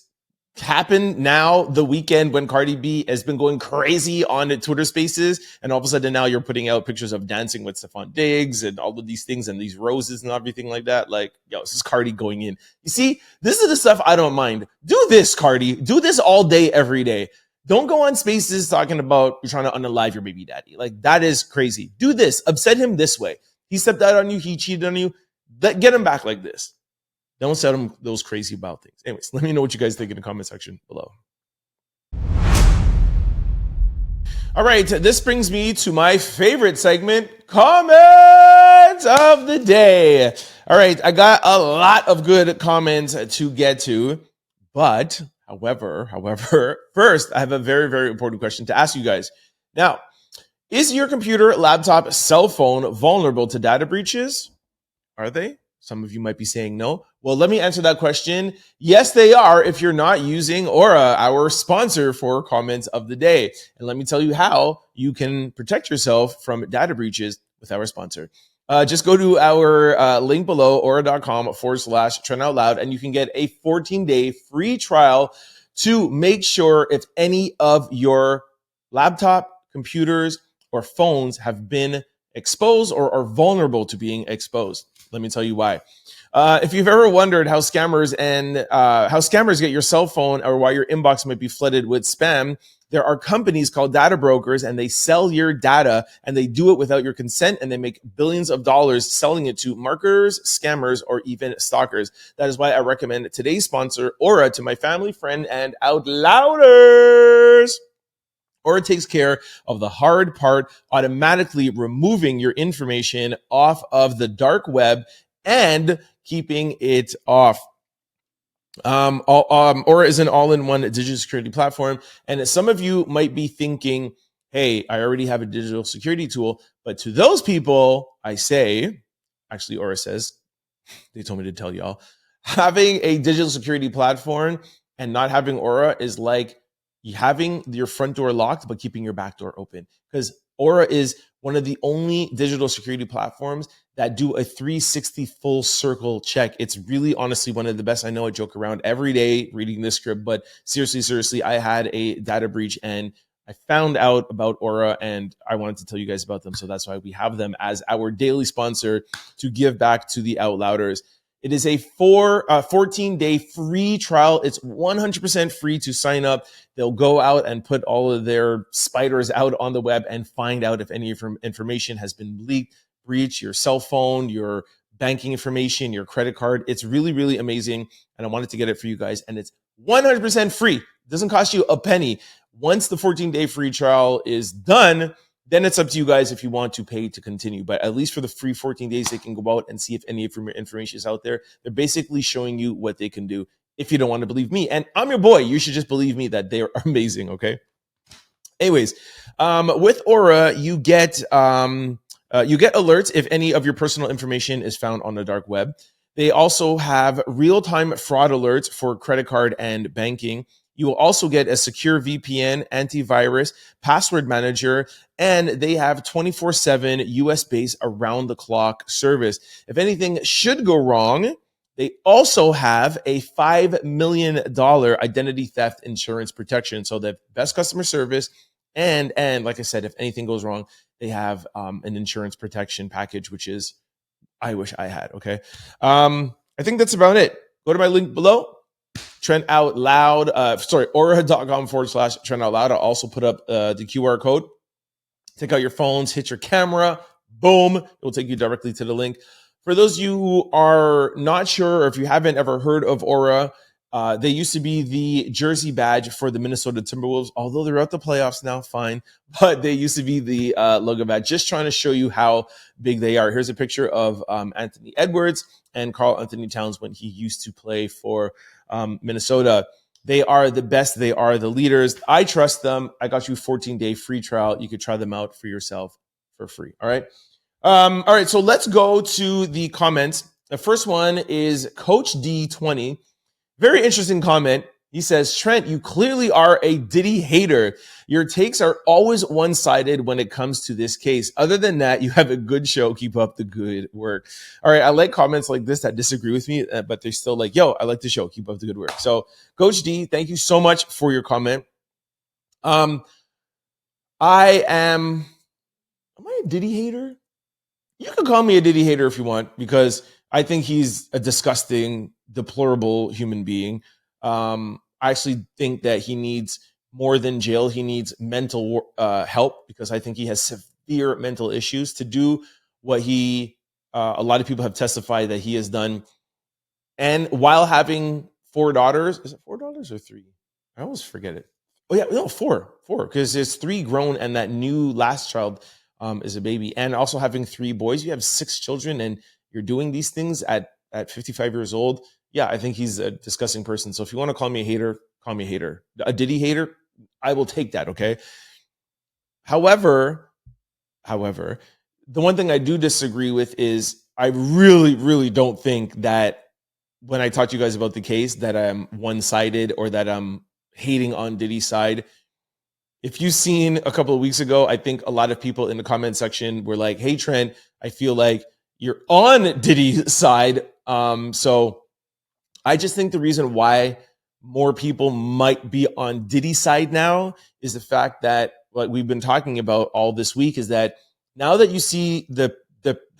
happened now the weekend when Cardi B has been going crazy on Twitter Spaces, and all of a sudden now you're putting out pictures of dancing with Stephon Diggs and all of these things and these roses and everything like that. Like, yo, this is Cardi going in. You see, this is the stuff I don't mind. Do this, Cardi. Do this all day, every day. Don't go on Spaces talking about you're trying to unalive your baby daddy. Like, that is crazy. Do this. Upset him this way. He stepped out on you. He cheated on you. Get him back like this. Don't set them those crazy about things. Anyways, let me know what you guys think in the comment section below. All right, this brings me to my favorite segment, comments of the day. All right, I got a lot of good comments to get to, but however, first, I have a very, very important question to ask you guys. Now, is your computer, laptop, cell phone vulnerable to data breaches? Are they? Some of you might be saying no. Well, let me answer that question. Yes, they are if you're not using Aura, our sponsor for comments of the day. And let me tell you how you can protect yourself from data breaches with our sponsor. Just go to our link below, aura.com/Trent Out Loud, and you can get a 14-day free trial to make sure if any of your laptop, computers, or phones have been exposed or are vulnerable to being exposed. Let me tell you why. If you've ever wondered how scammers get your cell phone or why your inbox might be flooded with spam, there are companies called data brokers, and they sell your data, and they do it without your consent, and they make billions of dollars selling it to marketers, scammers, or even stalkers. That is why I recommend today's sponsor, Aura, to my family, friend, and out louders. Aura takes care of the hard part, automatically removing your information off of the dark web and keeping it off. Aura is an all-in-one digital security platform. And some of you might be thinking, hey, I already have a digital security tool. But to those people, I say, actually, Aura says, they told me to tell y'all, having a digital security platform and not having Aura is like having your front door locked, but keeping your back door open. Because Aura is one of the only digital security platforms that do a 360 full circle check. It's really, honestly, one of the best. I know I joke around every day reading this script, but seriously, I had a data breach and I found out about Aura and I wanted to tell you guys about them. So that's why we have them as our daily sponsor to give back to the Out Louders. It is a 14-day free trial. It's 100% free to sign up. They'll go out and put all of their spiders out on the web and find out if any information has been leaked, breached, your cell phone, your banking information, your credit card. It's really, really amazing. And I wanted to get it for you guys. And it's 100% free. It doesn't cost you a penny. Once the 14-day free trial is done, then it's up to you guys if you want to pay to continue. But at least for the free 14 days, they can go out and see if any information is out there. They're basically showing you what they can do if you don't want to believe me. And I'm your boy. You should just believe me that they are amazing, okay? Anyways, with Aura, you get alerts if any of your personal information is found on the dark web. They also have real-time fraud alerts for credit card and banking. You will also get a secure VPN, antivirus, password manager, and they have 24/7 US-based around-the-clock service. If anything should go wrong, they also have a $5 million identity theft insurance protection. So they have best customer service. And like I said, if anything goes wrong, they have an insurance protection package, which is, I wish I had. Okay. I think that's about it. Go to my link below. Trent Out Loud. Aura.com/Trent Out Loud. I'll also put up the QR code. Take out your phones, hit your camera, boom. It will take you directly to the link. For those of you who are not sure, or if you haven't ever heard of Aura, they used to be the jersey badge for the Minnesota Timberwolves, although they're out the playoffs now, fine. But they used to be the logo badge, just trying to show you how big they are. Here's a picture of Anthony Edwards and Karl Anthony Towns when he used to play for Minnesota. They are the best. They are the leaders. I trust them. I got you a 14-day free trial. You could try them out for yourself for free. All right. All right. So let's go to the comments. The first one is Coach D20. Very interesting comment. He says, Trent, you clearly are a Diddy hater. Your takes are always one-sided when it comes to this case. Other than that, you have a good show. Keep up the good work. All right. I like comments like this that disagree with me, but they're still like, yo, I like the show. Keep up the good work. So Coach D, thank you so much for your comment. Am I a Diddy hater? You can call me a Diddy hater if you want, because I think he's a disgusting, deplorable human being. I actually think that he needs more than jail. He needs mental help, because I think he has severe mental issues to do what a lot of people have testified that he has done. And while having 4 daughters, is it 4 daughters or 3? I always forget it. Oh yeah, no, 4, because there's 3 grown and that new last child is a baby. And also having 3 boys, you have 6 children, and you're doing these things at 55 years old. Yeah, I think he's a disgusting person. So if you want to call me a hater, call me a hater. A Diddy hater, I will take that, okay? However, the one thing I do disagree with is I really, really don't think that when I talk to you guys about the case that I'm one-sided or that I'm hating on Diddy's side. If you've seen a couple of weeks ago, I think a lot of people in the comment section were like, hey, Trent, I feel like you're on Diddy's side. So I just think the reason why more people might be on Diddy's side now is the fact that what we've been talking about all this week is that now that you see the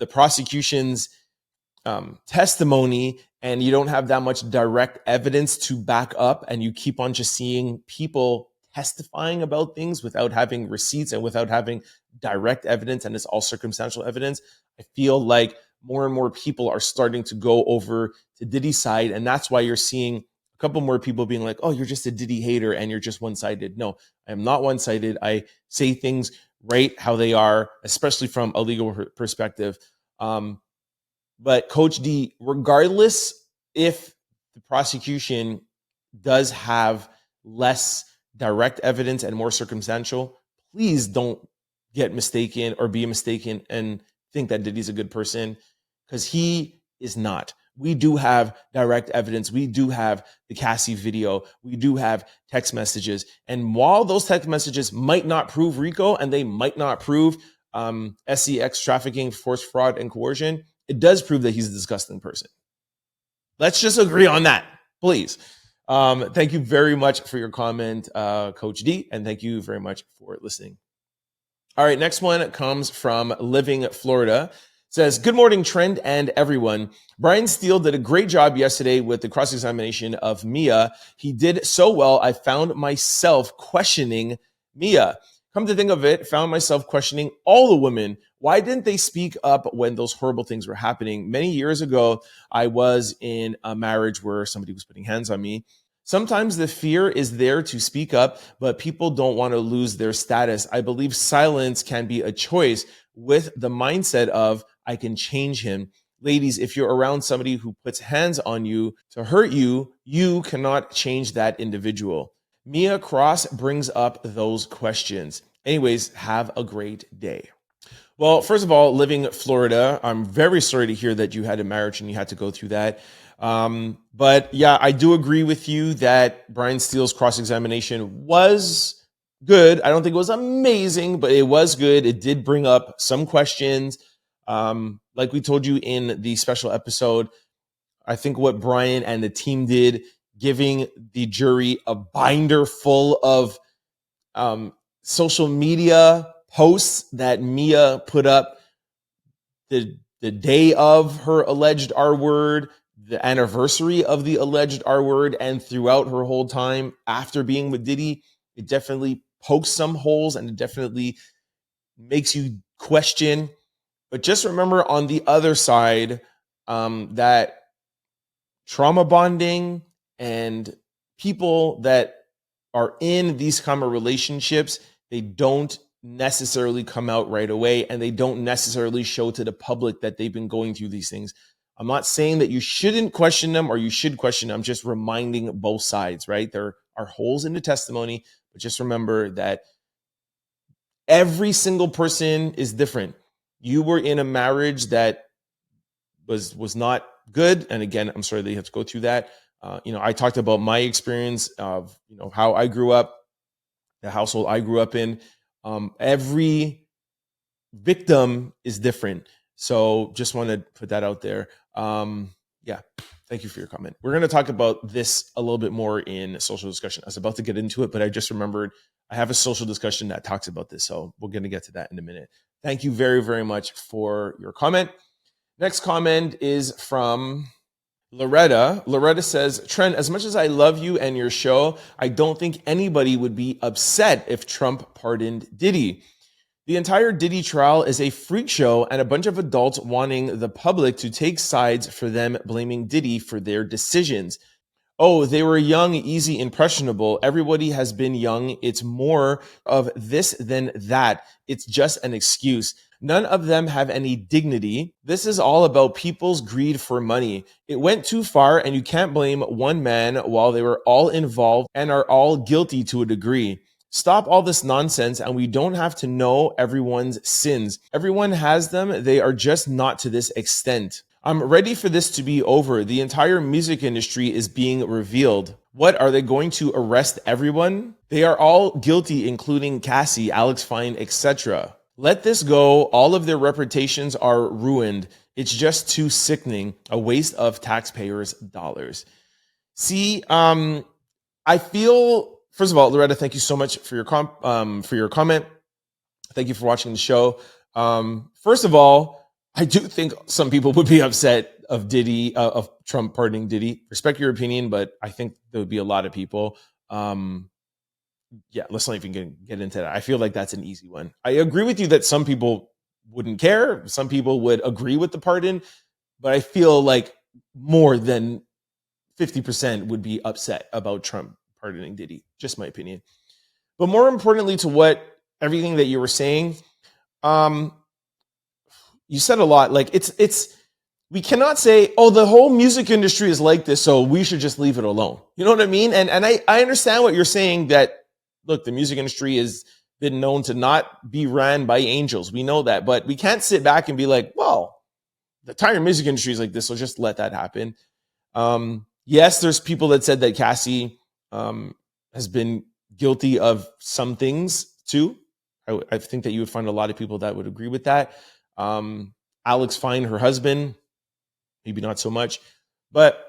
prosecution's testimony and you don't have that much direct evidence to back up, and you keep on just seeing people testifying about things without having receipts and without having direct evidence, and it's all circumstantial evidence, I feel like more and more people are starting to go over to Diddy's side. And that's why you're seeing a couple more people being like, oh, you're just a Diddy hater and you're just one-sided. No, I am not one-sided. I say things right how they are, especially from a legal perspective. But Coach D, regardless if the prosecution does have less direct evidence and more circumstantial, please don't get mistaken or be mistaken and think that Diddy's a good person, because he is not. We do have direct evidence. We do have the Cassie video. We do have text messages. And while those text messages might not prove RICO and they might not prove SEX trafficking, force, fraud, and coercion, it does prove that he's a disgusting person. Let's just agree on that, please. Thank you very much for your comment, Coach D, and thank you very much for listening. All right, next one comes from Living Florida. It says, good morning, Trent and everyone. Brian Steele did a great job yesterday with the cross-examination of Mia. He did so well, I found myself questioning Mia. Come to think of it, found myself questioning all the women. Why didn't they speak up when those horrible things were happening? Many years ago, I was in a marriage where somebody was putting hands on me. Sometimes the fear is there to speak up, but people don't want to lose their status. I believe silence can be a choice with the mindset of, I can change him. Ladies, if you're around somebody who puts hands on you to hurt you, you cannot change that individual. Mia Cross brings up those questions. Anyways, have a great day. Well, first of all, living in Florida, I'm very sorry to hear that you had a marriage and you had to go through that. But yeah, I do agree with you that Brian Steele's cross-examination was good. I don't think it was amazing, but it was good. It did bring up some questions. Like we told you in the special episode, I think what Brian and the team did, giving the jury a binder full of social media posts that Mia put up the day of her alleged R word, the anniversary of the alleged R word, and throughout her whole time after being with Diddy, it definitely pokes some holes and it definitely makes you question. But just remember on the other side that trauma bonding and people that are in these kind of relationships, they don't necessarily come out right away and they don't necessarily show to the public that they've been going through these things. I'm not saying that you shouldn't question them or you should question them. I'm just reminding both sides, right? There are holes in the testimony, but just remember that every single person is different. You were in a marriage that was not good. And again, I'm sorry that you have to go through that. I talked about my experience of, how I grew up, the household I grew up in. Every victim is different. So just want to put that out there. Yeah. Thank you for your comment. We're going to talk about this a little bit more in social discussion. I was about to get into it, but I just remembered I have a social discussion that talks about this. So we're going to get to that in a minute. Thank you very, very much for your comment. Next comment is from Loretta. Loretta says, Trent, as much as I love you and your show, I don't think anybody would be upset if Trump pardoned Diddy. The entire Diddy trial is a freak show and a bunch of adults wanting the public to take sides for them blaming Diddy for their decisions. Oh, they were young, easy, impressionable. Everybody has been young. It's more of this than that. It's just an excuse. None of them have any dignity. This is all about people's greed for money. It went too far, and you can't blame one man while they were all involved and are all guilty to a degree. Stop all this nonsense, and we don't have to know everyone's sins. Everyone has them. They are just not to this extent. I'm ready for this to be over. The entire music industry is being revealed. What, are they going to arrest everyone? They are all guilty, including Cassie, Alex Fine, etc. Let this go. All of their reputations are ruined. It's just too sickening. A waste of taxpayers' dollars. See, I feel, first of all, Loretta, thank you so much for your comment. Thank you for watching the show. First of all, I do think some people would be upset of Diddy, of Trump pardoning Diddy. Respect your opinion, but I think there would be a lot of people. Yeah, let's not even get into that. I feel like that's an easy one. I agree with you that some people wouldn't care. Some people would agree with the pardon, but I feel like more than 50% would be upset about Trump pardoning Diddy. Just my opinion. But more importantly to everything that you were saying, you said a lot. Like we cannot say, oh, the whole music industry is like this, so we should just leave it alone. You know what I mean? And I understand what you're saying, that look, the music industry has been known to not be ran by angels. We know that, but we can't sit back and be like, well, the entire music industry is like this, so just let that happen. Yes, there's people that said that Cassie has been guilty of some things too. I think that you would find a lot of people that would agree with that. Alex Fine, her husband, maybe not so much, but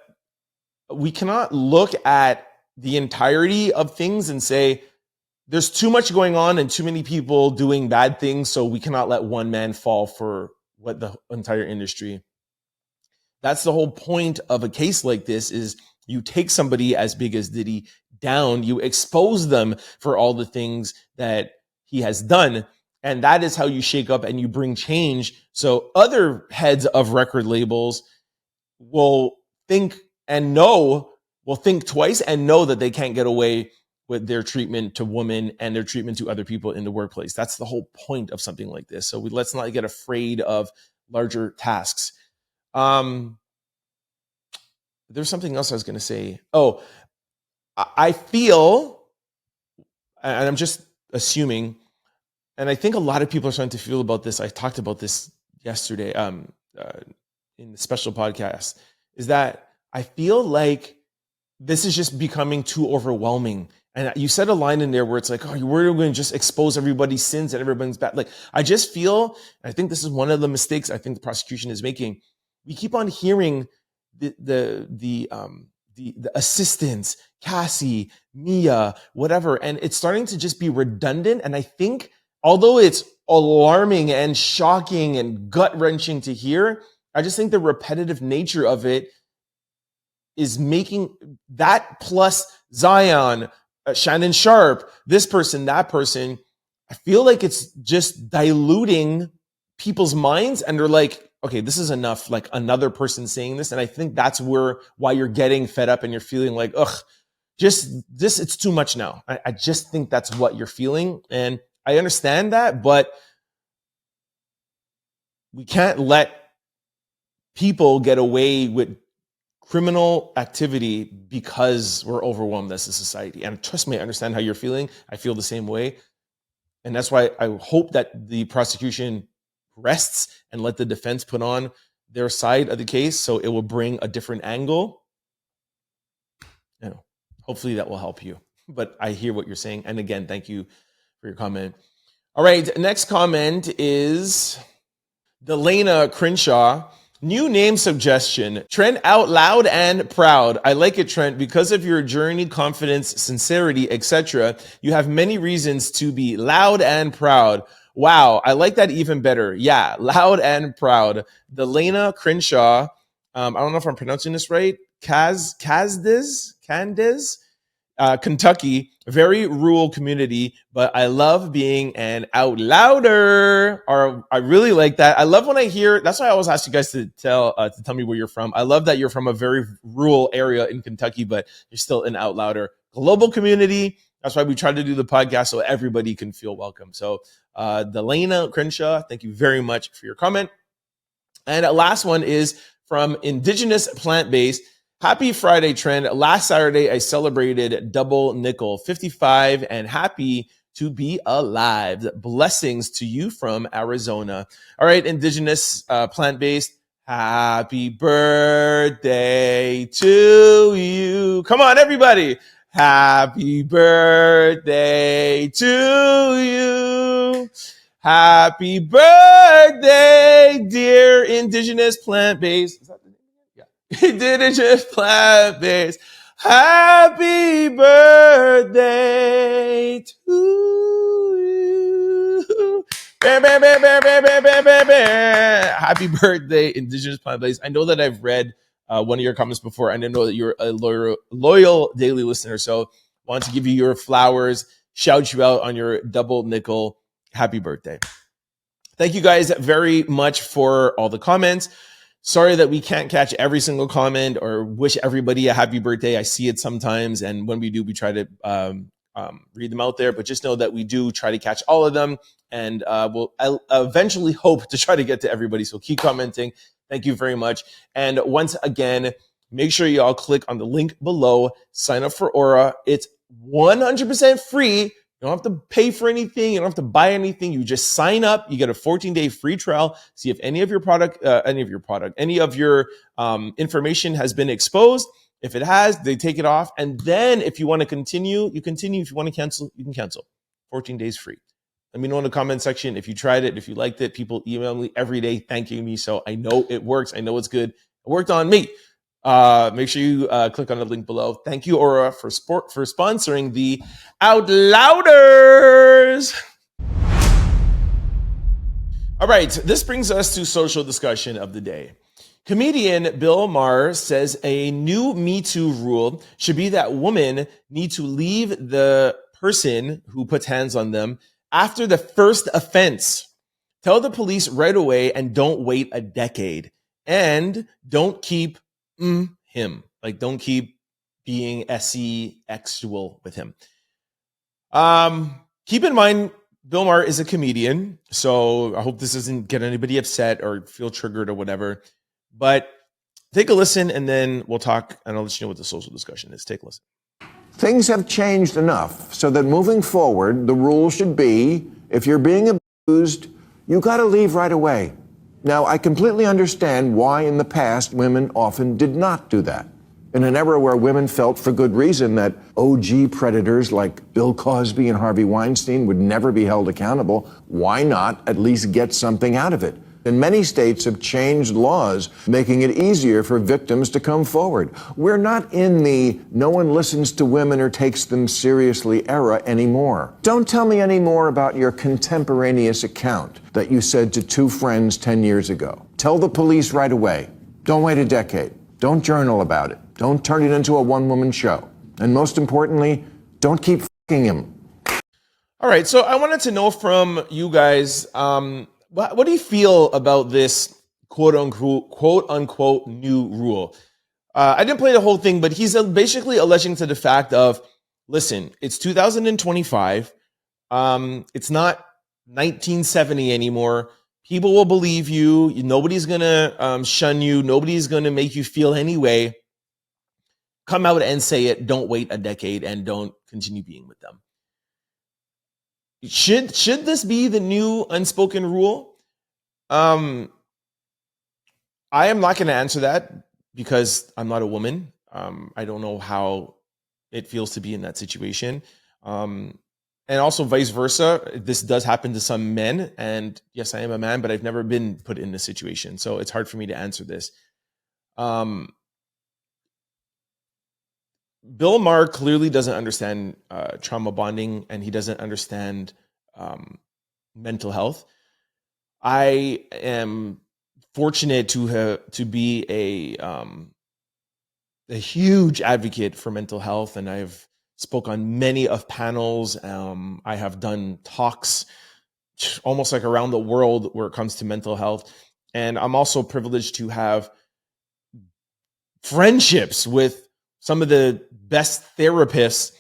we cannot look at the entirety of things and say there's too much going on and too many people doing bad things, so we cannot let one man fall for what the entire industry. That's the whole point of a case like this, is you take somebody as big as Diddy down, you expose them for all the things that he has done, and that is how you shake up and you bring change. So other heads of record labels will think twice and know that they can't get away with their treatment to women and their treatment to other people in the workplace. That's the whole point of something like this. So let's not get afraid of larger tasks. There's something else I was going to say. Oh, I feel and I'm just assuming, and I think a lot of people are starting to feel about this. I talked about this yesterday in the special podcast, is that I feel like this is just becoming too overwhelming. And you said a line in there where it's like, oh, we're going to just expose everybody's sins and everybody's bad. Like, I just feel, I think this is one of the mistakes I think the prosecution is making. We keep on hearing the assistants, Cassie, Mia, whatever, and it's starting to just be redundant. And I think, although it's alarming and shocking and gut-wrenching to hear, I just think the repetitive nature of it is making that, plus Zion, Shannon Sharp, this person, that person, I feel like it's just diluting people's minds, and they're like, okay, this is enough, like another person saying this. And I think that's why you're getting fed up and you're feeling like, ugh, just this, it's too much now. I just think that's what you're feeling. And I understand that, but we can't let people get away with criminal activity because we're overwhelmed as a society. And trust me, I understand how you're feeling. I feel the same way. And that's why I hope that the prosecution rests and let the defense put on their side of the case, so it will bring a different angle. You know, hopefully that will help you. But I hear what you're saying. And again, thank you for your comment. All right, next comment is Delana Crenshaw. New name suggestion, Trent Out Loud and Proud. I like it, Trent, because of your journey, confidence, sincerity, etc. You have many reasons to be loud and proud. Wow, I like that even better. Yeah, loud and proud. Delana Crenshaw, I don't know if I'm pronouncing this right. Candiz, Kentucky, very rural community, but I love being an out louder. Or I really like that. I love when I hear. That's why I always ask you guys to tell me where you're from. I love that you're from a very rural area in Kentucky, but you're still an out louder. Global community. That's why we try to do the podcast so everybody can feel welcome. So, Delana Crenshaw, thank you very much for your comment. And last one is from Indigenous Plant-Based. Happy Friday, Trent. Last Saturday, I celebrated double nickel 55 and happy to be alive. Blessings to you from Arizona. All right, Indigenous Plant-Based. Happy birthday to you. Come on, everybody. Happy birthday to you. Happy birthday, dear Indigenous Plant-Based. Indigenous Plant-Based. Happy birthday to you. Happy birthday, Indigenous Plant-Based. I know that I've read one of your comments before, and I know that you're a loyal daily listener. So I want to give you your flowers, shout you out on your double nickel. Happy birthday. Thank you guys very much for all the comments. Sorry that we can't catch every single comment or wish everybody a happy birthday. I see it sometimes, and when we do, we try to read them out there. But just know that we do try to catch all of them, and we'll eventually hope to try to get to everybody. So keep commenting. Thank you very much. And once again, make sure you all click on the link below. Sign up for Aura. It's 100% free. You don't have to pay for anything. You don't have to buy anything. You just sign up. You get a 14-day free trial. See if any of your information has been exposed. If it has, they take it off. And then if you want to continue, you continue. If you want to cancel, you can cancel. 14 days free. Let me know in the comment section if you tried it, if you liked it. People email me every day thanking me. So I know it works. I know it's good. It worked on me. Make sure you click on the link below. Thank you, Aura, for sponsoring the Out Louders. All right, this brings us to social discussion of the day. Comedian Bill Maher says a new Me Too rule should be that women need to leave the person who puts hands on them after the first offense. Tell the police right away and don't wait a decade. And don't keep him. Like, don't keep being sexual with him. Keep in mind, Bill Maher is a comedian, so I hope this doesn't get anybody upset or feel triggered or whatever. But take a listen, and then we'll talk, and I'll let you know what the social discussion is. Take a listen. Things have changed enough so that moving forward, the rule should be, if you're being abused, you got to leave right away. Now, I completely understand why in the past women often did not do that. In an era where women felt for good reason that OG predators like Bill Cosby and Harvey Weinstein would never be held accountable, why not at least get something out of it? And many states have changed laws, making it easier for victims to come forward. We're not in the no one listens to women or takes them seriously era anymore. Don't tell me any more about your contemporaneous account that you said to two friends 10 years ago. Tell the police right away. Don't wait a decade. Don't journal about it. Don't turn it into a one-woman show. And most importantly, don't keep f***ing him. All right, so I wanted to know from you guys, what do you feel about this quote unquote new rule? I didn't play the whole thing, but he's basically alleging to the fact of, listen, it's 2025. It's not 1970 anymore. People will believe you. Nobody's going to shun you. Nobody's going to make you feel any way. Come out and say it. Don't wait a decade and don't continue being with them. Should this be the new unspoken rule? I am not going to answer that because I'm not a woman. I don't know how it feels to be in that situation. And also vice versa. This does happen to some men. And yes, I am a man, but I've never been put in this situation. So it's hard for me to answer this. Bill Maher clearly doesn't understand trauma bonding, and he doesn't understand mental health. I am fortunate to be a huge advocate for mental health, and I've spoke on many of panels. I have done talks almost like around the world where it comes to mental health, and I'm also privileged to have friendships with some of the best therapists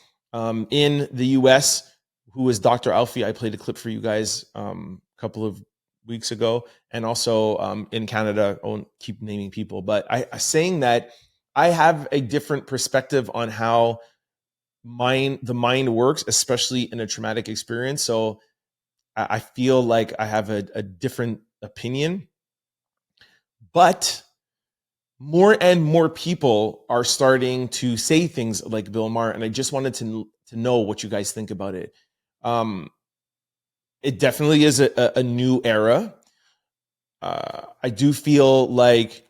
in the US, who is Dr. Alfie. I played a clip for you guys a couple of weeks ago, and also in Canada. I won't keep naming people, but I saying that I have a different perspective on how the mind works, especially in a traumatic experience. So I feel like I have a different opinion, but more and more people are starting to say things like Bill Maher, and I just wanted to know what you guys think about it. It definitely is a new era. I do feel like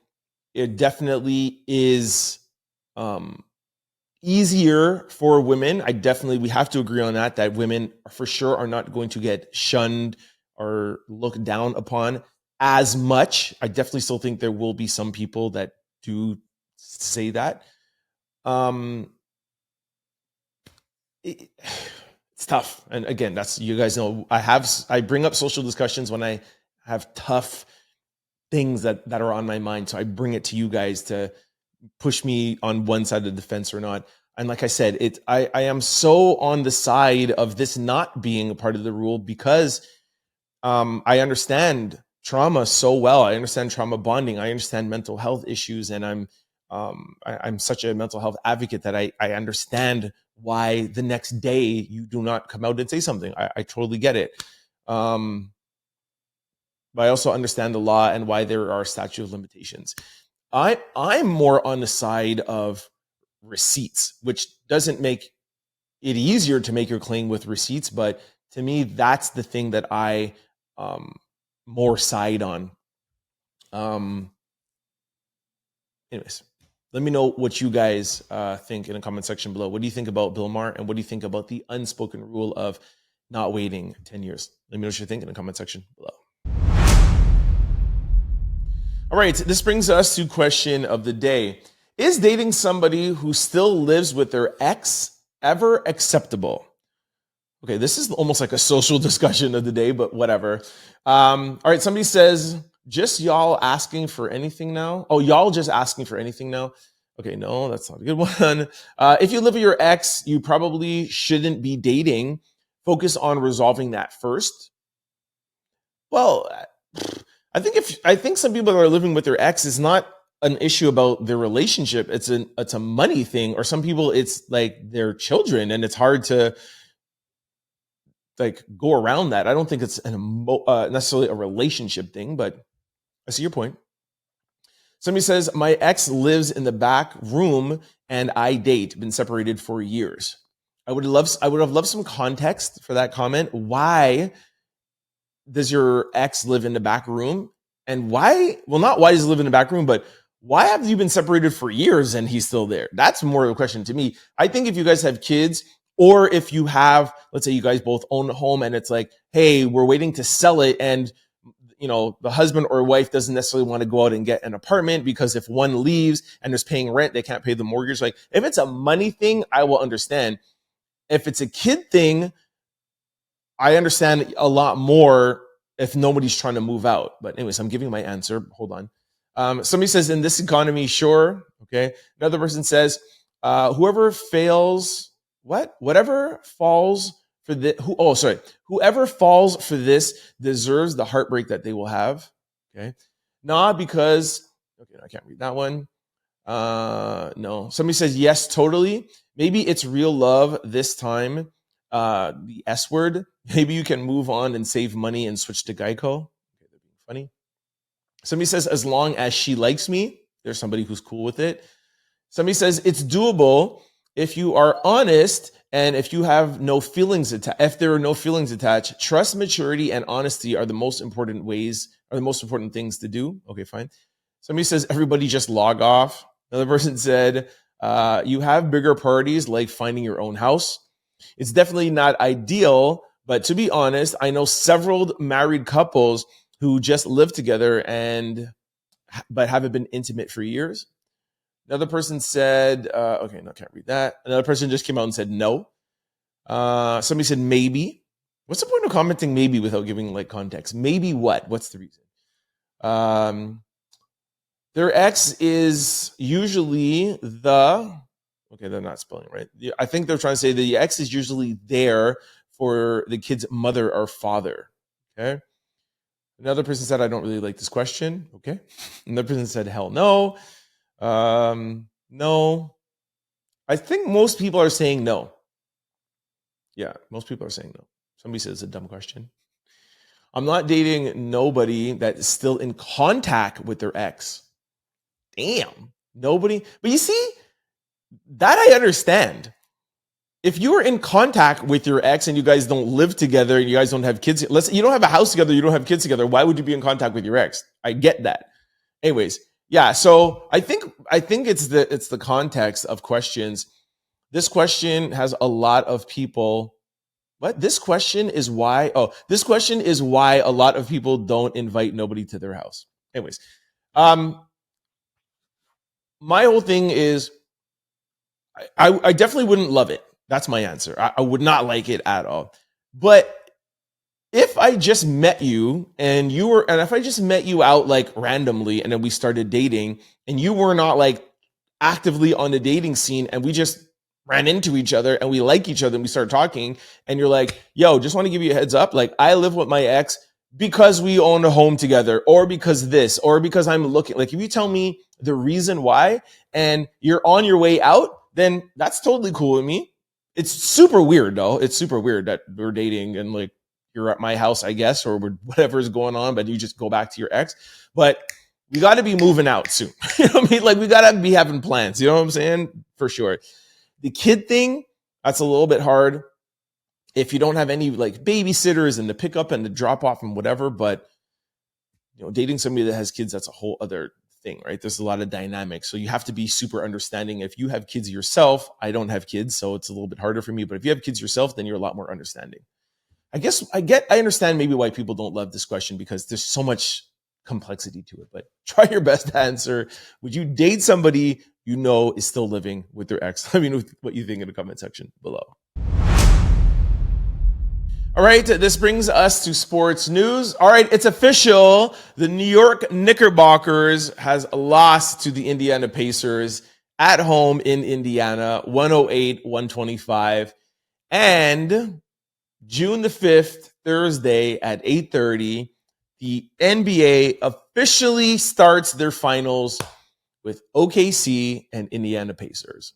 it definitely is easier for women. We have to agree on that women for sure are not going to get shunned or looked down upon as much. I definitely still think there will be some people that do say that. It's tough. And again, that's, you guys know, I bring up social discussions when I have tough things that are on my mind. So I bring it to you guys to push me on one side of the fence or not. And like I said, I am so on the side of this not being a part of the rule because I understand trauma so well. I understand trauma bonding. I understand mental health issues, and I'm such a mental health advocate that I understand why the next day you do not come out and say something. I totally get it. But I also understand the law and why there are statute of limitations. I'm more on the side of receipts, which doesn't make it easier to make your claim with receipts, but to me, that's the thing that I more side on. Anyways, let me know what you guys think in the comment section below. What do you think about Bill Maher, and what do you think about the unspoken rule of not waiting 10 years? Let me know what you think in the comment section below. All right, this brings us to question of the day. Is dating somebody who still lives with their ex ever acceptable? Okay, this is almost like a social discussion of the day, but whatever. All right, somebody says, just y'all asking for anything now? Oh, y'all just asking for anything now? Okay, no, that's not a good one. If you live with your ex, you probably shouldn't be dating. Focus on resolving that first. Well, I think some people that are living with their ex is not an issue about their relationship. It's a money thing, or some people it's like their children, and it's hard to like go around that. I don't think it's necessarily a relationship thing, but I see your point. Somebody says, my ex lives in the back room and I date, been separated for years. I would have loved some context for that comment. Why does your ex live in the back room? And why, well, not why does he live in the back room, but why have you been separated for years and he's still there? That's more of a question to me. I think if you guys have kids, or if you have, let's say you guys both own a home and it's like, hey, we're waiting to sell it, and you know, the husband or wife doesn't necessarily want to go out and get an apartment because if one leaves and is paying rent, they can't pay the mortgage. Like, if it's a money thing, I will understand. If it's a kid thing, I understand a lot more if nobody's trying to move out. But anyways, I'm giving my answer. Hold on. Somebody says, in this economy, sure. Okay. Another person says, whoever falls for whoever falls for this deserves the heartbreak that they will have. Okay. Nah, because, okay, I can't read that one. No. Somebody says, yes, totally. Maybe it's real love this time. The S word. Maybe you can move on and save money and switch to Geico. Okay, they're being funny. Somebody says, as long as she likes me. There's somebody who's cool with it. Somebody says, it's doable if you are honest and if you have no feelings attached. If there are no feelings attached, trust, maturity, and honesty are the most important things to do. Okay, fine. Somebody says, everybody just log off. Another person said, you have bigger priorities like finding your own house. It's definitely not ideal, but to be honest, I know several married couples who just live together but haven't been intimate for years. Another person said, okay, no, I can't read that. Another person just came out and said no. Somebody said maybe. What's the point of commenting maybe without giving like context? Maybe what? What's the reason? Their ex is usually okay, they're not spelling right. I think they're trying to say the ex is usually there for the kid's mother or father. Okay. Another person said, I don't really like this question. Okay. Another person said, hell no. No. I think most people are saying no. Yeah, most people are saying no. Somebody says it's a dumb question. I'm not dating nobody that is still in contact with their ex. Damn. Nobody. But you see, that I understand. If you are in contact with your ex and you guys don't live together and you guys don't have kids, you don't have a house together, you don't have kids together, why would you be in contact with your ex? I get that. Anyways, yeah, so I think it's the context of questions. This question has a lot of people. What? This question is why a lot of people don't invite nobody to their house. Anyways, my whole thing is I definitely wouldn't love it. That's my answer. I would not like it at all. But if I just met you and if I just met you out like randomly and then we started dating and you were not like actively on the dating scene and we just ran into each other and we like each other and we start talking and you're like, yo, just want to give you a heads up. Like, I live with my ex because we own a home together, or because this, or because I'm looking. Like, if you tell me the reason why and you're on your way out, then that's totally cool with me. It's super weird though. It's super weird that we're dating and like you're at my house, I guess, or whatever is going on, but you just go back to your ex. But we got to be moving out soon. You know what I mean? Like, we got to be having plans. You know what I'm saying? For sure. The kid thing, that's a little bit hard if you don't have any like babysitters and the pickup and the drop off and whatever. But you know, dating somebody that has kids, that's a whole other thing, right? There's a lot of dynamics. So you have to be super understanding. If you have kids yourself, I don't have kids, so it's a little bit harder for me. But if you have kids yourself, then you're a lot more understanding. I guess I understand maybe why people don't love this question, because there's so much complexity to it. But try your best to answer. Would you date somebody you know is still living with their ex? Let me know what you think in the comment section below. All right, this brings us to sports news. All right, it's official. The New York Knickerbockers has lost to the Indiana Pacers at home in Indiana, 108-125. And June the 5th, Thursday at 8:30, the NBA officially starts their finals with OKC and Indiana Pacers.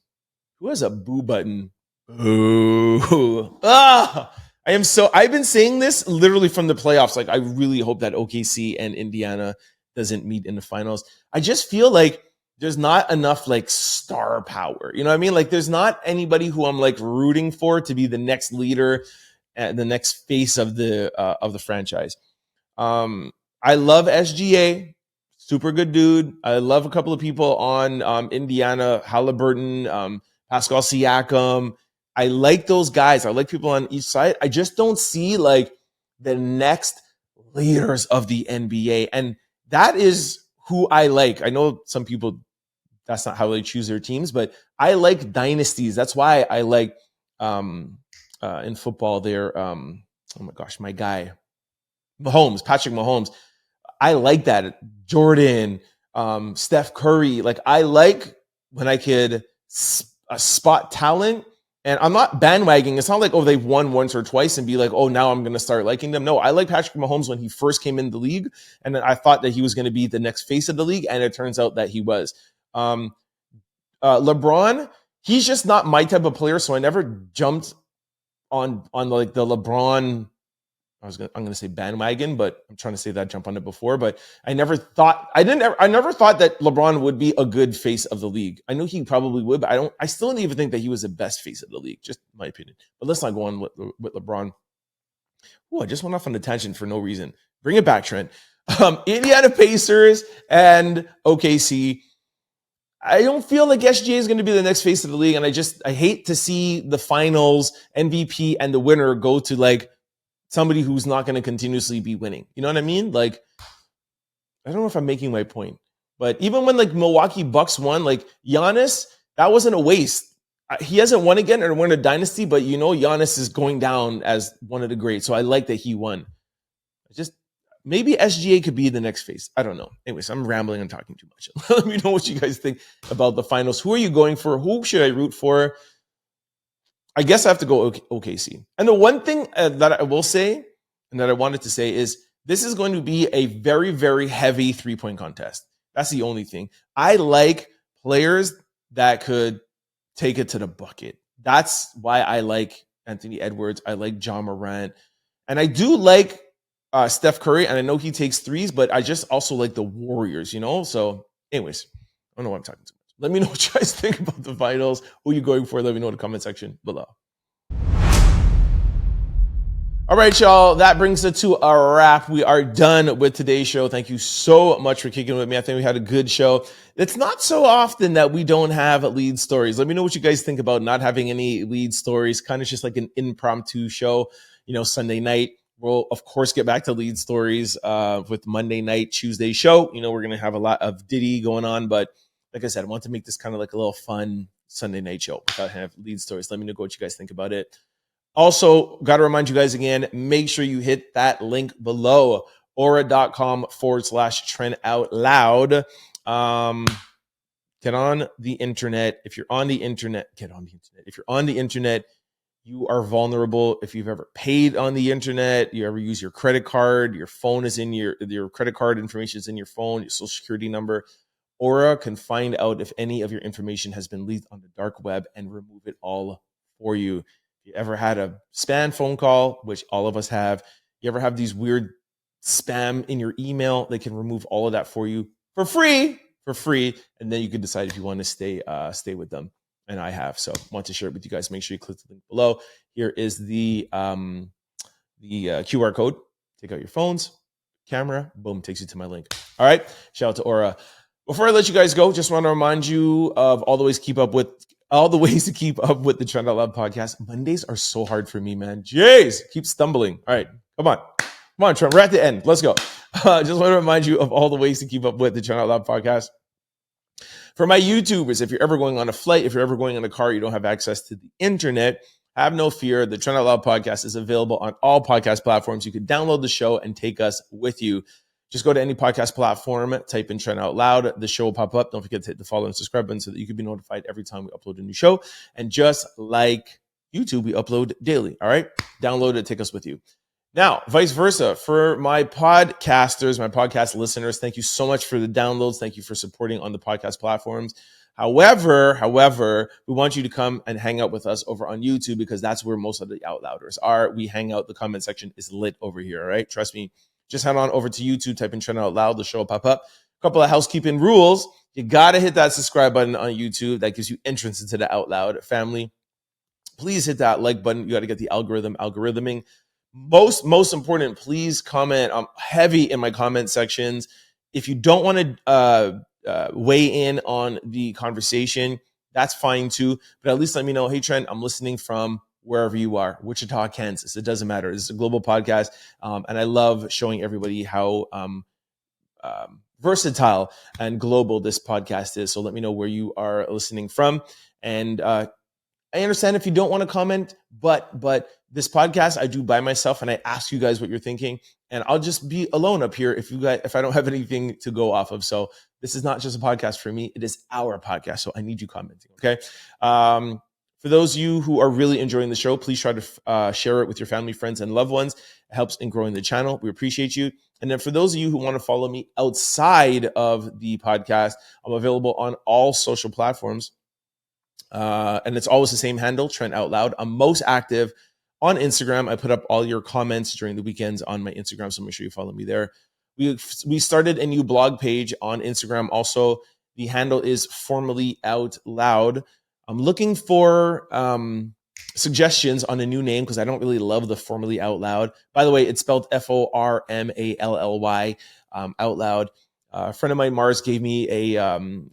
Who has a boo button? Boo. I've been saying this literally from the playoffs. Like, I really hope that OKC and Indiana doesn't meet in the finals. I just feel like there's not enough like star power. You know what I mean? Like, there's not anybody who I'm like rooting for to be the next leader and the next face of the franchise. I love SGA, super good dude. I love a couple of people on Indiana, Halliburton, Pascal Siakam. I like those guys. I like people on each side. I just don't see like the next leaders of the NBA. And that is who I like. I know some people, that's not how they choose their teams, but I like dynasties. That's why I like in football there. Oh my gosh, my guy, Patrick Mahomes. I like that. Jordan, Steph Curry. Like, I like when I could spot talent. And I'm not bandwagoning. It's not like, oh, they've won once or twice and be like, oh, now I'm going to start liking them. No, I like Patrick Mahomes when he first came in the league. And then I thought that he was going to be the next face of the league. And it turns out that he was. LeBron, he's just not my type of player. So I never jumped on like the LeBron, I'm going to say bandwagon, but I'm trying to say that, jump on it before. But I never thought that LeBron would be a good face of the league. I knew he probably would, but I still don't even think that he was the best face of the league, just my opinion. But let's not go on with LeBron. Oh, I just went off on a tangent for no reason. Bring it back, Trent. Indiana Pacers and OKC. I don't feel like SGA is going to be the next face of the league. And I hate to see the finals MVP and the winner go to like somebody who's not going to continuously be winning. You know what I mean? Like, I don't know if I'm making my point, but even when like Milwaukee Bucks won, like Giannis, that wasn't a waste. He hasn't won again or won a dynasty, but you know, Giannis is going down as one of the greats. So I like that he won. Maybe SGA could be the next face. I don't know. Anyways, I'm rambling and talking too much. Let me know what you guys think about the finals. Who are you going for? Who should I root for? I guess I have to go OKC. And the one thing that I will say and that I wanted to say is this is going to be a very, very heavy three-point contest. That's the only thing. I like players that could take it to the bucket. That's why I like Anthony Edwards. I like John Morant. And I do like Steph Curry. And I know he takes threes, but I just also like the Warriors, you know? So anyways, I don't know what I'm talking to. Let me know what you guys think about the finals. Who are you going for? Let me know in the comment section below. All right, y'all. That brings it to a wrap. We are done with today's show. Thank you so much for kicking with me. I think we had a good show. It's not so often that we don't have lead stories. Let me know what you guys think about not having any lead stories. Kind of just like an impromptu show, you know, Sunday night. We'll, of course, get back to lead stories with Monday night, Tuesday show. You know, we're going to have a lot of Diddy going on, but like I said, I want to make this kind of like a little fun Sunday night show without having lead stories. Let me know what you guys think about it. Also, got to remind you guys again, make sure you hit that link below, aura.com/Trent Out Loud. Get on the internet. If you're on the internet, get on the internet. If you're on the internet, you are vulnerable. If you've ever paid on the internet, you ever use your credit card, your phone is in your credit card information is in your phone, your social security number. Aura can find out if any of your information has been leaked on the dark web and remove it all for you. If you ever had a spam phone call, which all of us have, you ever have these weird spam in your email, they can remove all of that for you for free, and then you can decide if you want to stay with them. And I have, so want to share it with you guys. Make sure you click the link below. Here is the QR code. Take out your phones, camera, boom, takes you to my link. All right, shout out to Aura. Before I let you guys go, just want to remind you of all the ways to keep up with the Trent Out Loud podcast. Mondays are so hard for me, man. Jeez, keep stumbling. All right, come on, Trent. We're at the end. Let's go. Just want to remind you of all the ways to keep up with the Trent Out Loud podcast. For my YouTubers, if you're ever going on a flight, if you're ever going in a car, you don't have access to the internet, have no fear. The Trent Out Loud podcast is available on all podcast platforms. You can download the show and take us with you. Just go to any podcast platform, type in Trent Out Loud. The show will pop up. Don't forget to hit the follow and subscribe button so that you can be notified every time we upload a new show. And just like YouTube, we upload daily. All right? Download it. Take us with you. Now, vice versa, for my podcasters, my podcast listeners, thank you so much for the downloads. Thank you for supporting on the podcast platforms. However, we want you to come and hang out with us over on YouTube because that's where most of the out louders are. We hang out. The comment section is lit over here, all right? Trust me. Just head on over to YouTube, type in Trent Out Loud. The show will pop up. A couple of housekeeping rules. You got to hit that subscribe button on YouTube. That gives you entrance into the Out Loud family. Please hit that like button. You got to get the algorithming. Most important, please comment. I'm heavy in my comment sections. If you don't want to weigh in on the conversation, that's fine too. But at least let me know, hey, Trent, I'm listening from wherever you are, Wichita, Kansas. It doesn't matter. This is a global podcast. And I love showing everybody how versatile and global this podcast is. So let me know where you are listening from. And I understand if you don't want to comment, but this podcast I do by myself, and I ask you guys what you're thinking, and I'll just be alone up here if I don't have anything to go off of. So this is not just a podcast for me; it is our podcast. So I need you commenting. Okay. For those of you who are really enjoying the show, please try to share it with your family, friends, and loved ones. It helps in growing the channel. We appreciate you. And then for those of you who want to follow me outside of the podcast, I'm available on all social platforms. And it's always the same handle, Trent Out Loud. I'm most active on Instagram. I put up all your comments during the weekends on my Instagram, so make sure you follow me there. We started a new blog page on Instagram. Also, the handle is Formally Out Loud. I'm looking for suggestions on a new name because I don't really love the Formally Out Loud. By the way, it's spelled Formally Out Loud. A friend of mine, Mars, gave me an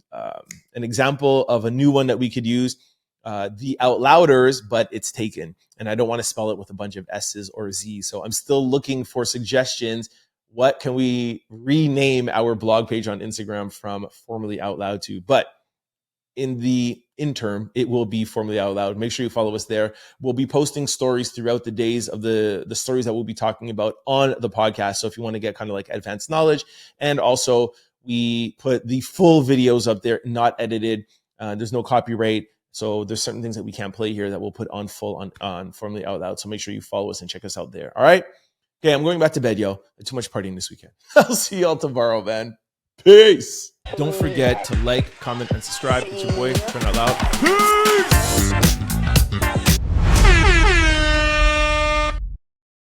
example of a new one that we could use, the Out Louders, but it's taken. And I don't want to spell it with a bunch of S's or Z's. So I'm still looking for suggestions. What can we rename our blog page on Instagram from Formally Out Loud to? But in the interim, it will be Formally Out Loud. Make sure you follow us there. We'll be posting stories throughout the days of the stories that we'll be talking about on the podcast. So if you want to get kind of like advanced knowledge, and also we put the full videos up there, not edited. There's no copyright. So there's certain things that we can't play here that we'll put on full on Formally Out Loud. So make sure you follow us and check us out there. All right. Okay. I'm going back to bed, yo. Too much partying this weekend. I'll see y'all tomorrow, man. Peace. Don't forget to like, comment, and subscribe. It's your boy, Trent Out Loud. Peace.